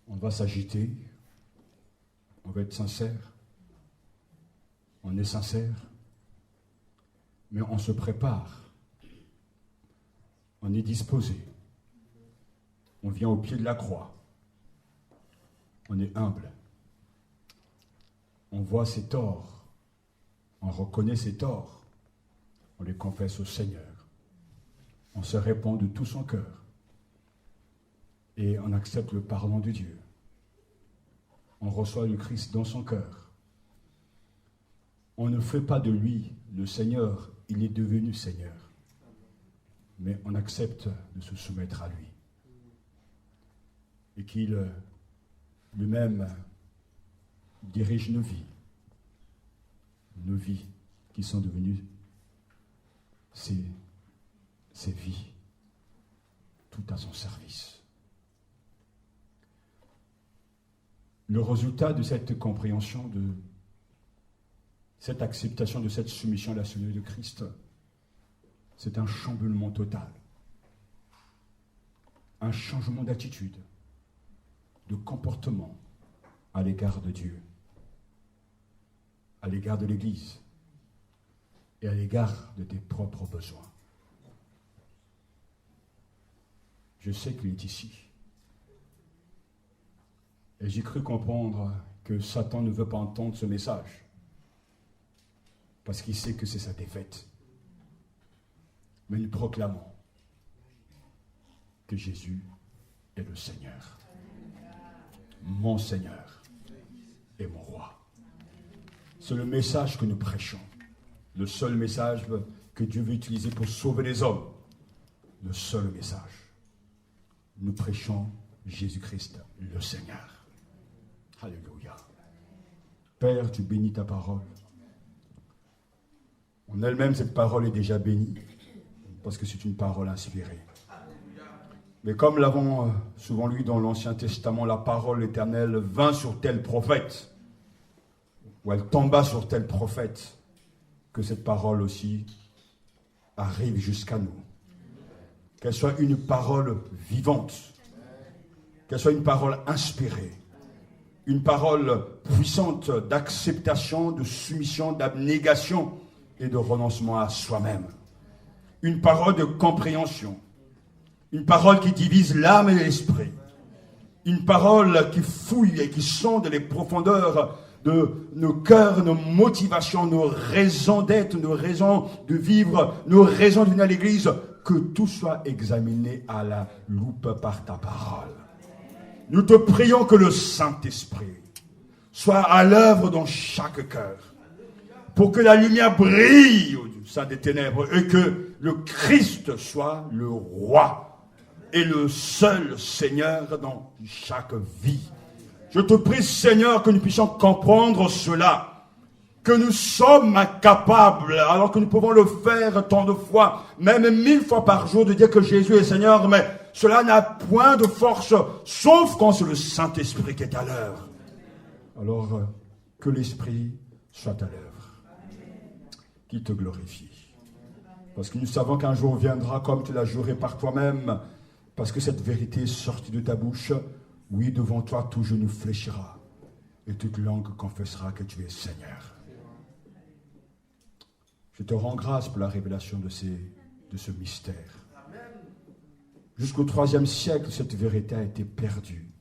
on va s'agiter, on va être sincère, on est sincère, mais on se prépare, on est disposé, on vient au pied de la croix, on est humble, on voit ses torts, on reconnaît ses torts, on les confesse au Seigneur, on se répand de tout son cœur et on accepte le pardon de Dieu. On reçoit le Christ dans son cœur. On ne fait pas de lui le Seigneur, il est devenu Seigneur. Mais on accepte de se soumettre à lui. Et qu'il lui-même dirige nos vies qui sont devenus ses vies, tout à son service. Le résultat de cette compréhension, de cette acceptation, de cette soumission à la Seigneur de Christ, c'est un chamboulement total, un changement d'attitude, de comportement à l'égard de Dieu, à l'égard de l'Église et à l'égard de tes propres besoins. Je sais qu'il est ici. Et j'ai cru comprendre que Satan ne veut pas entendre ce message parce qu'il sait que c'est sa défaite. Mais nous proclamons que Jésus est le Seigneur, mon Seigneur et mon Roi. C'est le message que nous prêchons, le seul message que Dieu veut utiliser pour sauver les hommes, le seul message. Nous prêchons Jésus-Christ, le Seigneur. Alléluia. Père, tu bénis ta parole. En elle-même, cette parole est déjà bénie, parce que c'est une parole inspirée. Mais comme l'avons souvent lu dans l'Ancien Testament, la parole éternelle vint sur tel prophète, ou elle tomba sur tel prophète, que cette parole aussi arrive jusqu'à nous. Qu'elle soit une parole vivante, qu'elle soit une parole inspirée, une parole puissante d'acceptation, de soumission, d'abnégation et de renoncement à soi-même. Une parole de compréhension, une parole qui divise l'âme et l'esprit, une parole qui fouille et qui sonde les profondeurs de nos cœurs, nos motivations, nos raisons d'être, nos raisons de vivre, nos raisons de venir à l'église, que tout soit examiné à la loupe par ta parole. Nous te prions que le Saint-Esprit soit à l'œuvre dans chaque cœur, pour que la lumière brille au sein des ténèbres et que le Christ soit le roi et le seul Seigneur dans chaque vie. Je te prie, Seigneur, que nous puissions comprendre cela, que nous sommes incapables, alors que nous pouvons le faire tant de fois, même 1000 fois par jour, de dire que Jésus est Seigneur, mais cela n'a point de force, sauf quand c'est le Saint-Esprit qui est à l'œuvre. Alors, que l'Esprit soit à l'œuvre, qu'il te glorifie. Parce que nous savons qu'un jour viendra, comme tu l'as juré par toi-même, parce que cette vérité est sortie de ta bouche. Oui, devant toi, tout genou fléchira, et toute langue confessera que tu es Seigneur. Je te rends grâce pour la révélation de ce mystère. Jusqu'au IIIe siècle, cette vérité a été perdue.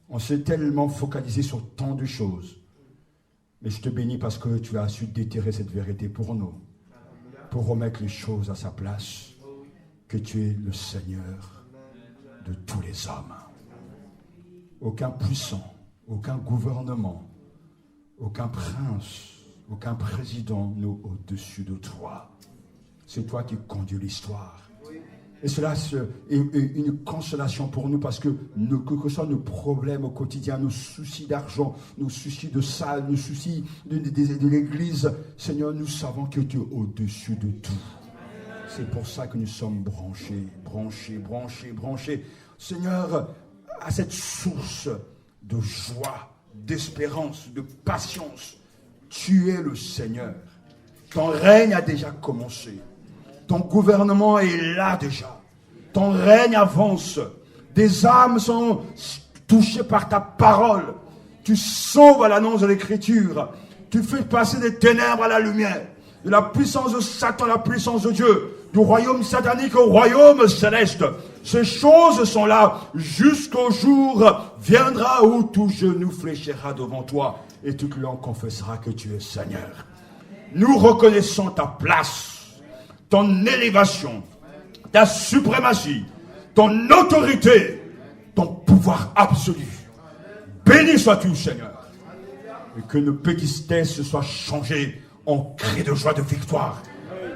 On s'est tellement focalisé sur tant de choses. Mais je te bénis parce que tu as su déterrer cette vérité pour nous, pour remettre les choses à sa place, que tu es le Seigneur de tous les hommes. Aucun puissant, aucun gouvernement, aucun prince, aucun président n'est au-dessus de toi. C'est toi qui conduis l'histoire. Et cela est une consolation pour nous parce que que ce soit nos problèmes au quotidien, nos soucis d'argent, nos soucis de salle, nos soucis de l'église, Seigneur, nous savons que tu es au-dessus de tout. C'est pour ça que nous sommes branchés. Seigneur, à cette source de joie, d'espérance, de patience, tu es le Seigneur. Ton règne a déjà commencé. Ton gouvernement est là déjà. Ton règne avance. Des âmes sont touchées par ta parole. Tu sauves à l'annonce de l'Écriture. Tu fais passer des ténèbres à la lumière. De la puissance de Satan à la puissance de Dieu. Du royaume satanique au royaume céleste. Ces choses sont là jusqu'au jour viendra où tout genou fléchira devant toi et toute langue confessera que tu es Seigneur. Nous reconnaissons ta place, ton élévation, ta suprématie, ton autorité, ton pouvoir absolu. Béni sois-tu, Seigneur. Et que nos petitesses soient changées en cris de joie de victoire,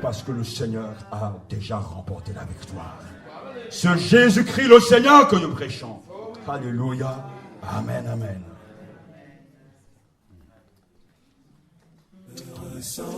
parce que le Seigneur a déjà remporté la victoire. C'est Jésus-Christ le Seigneur que nous prêchons. Alléluia. Amen, amen. Rassemblés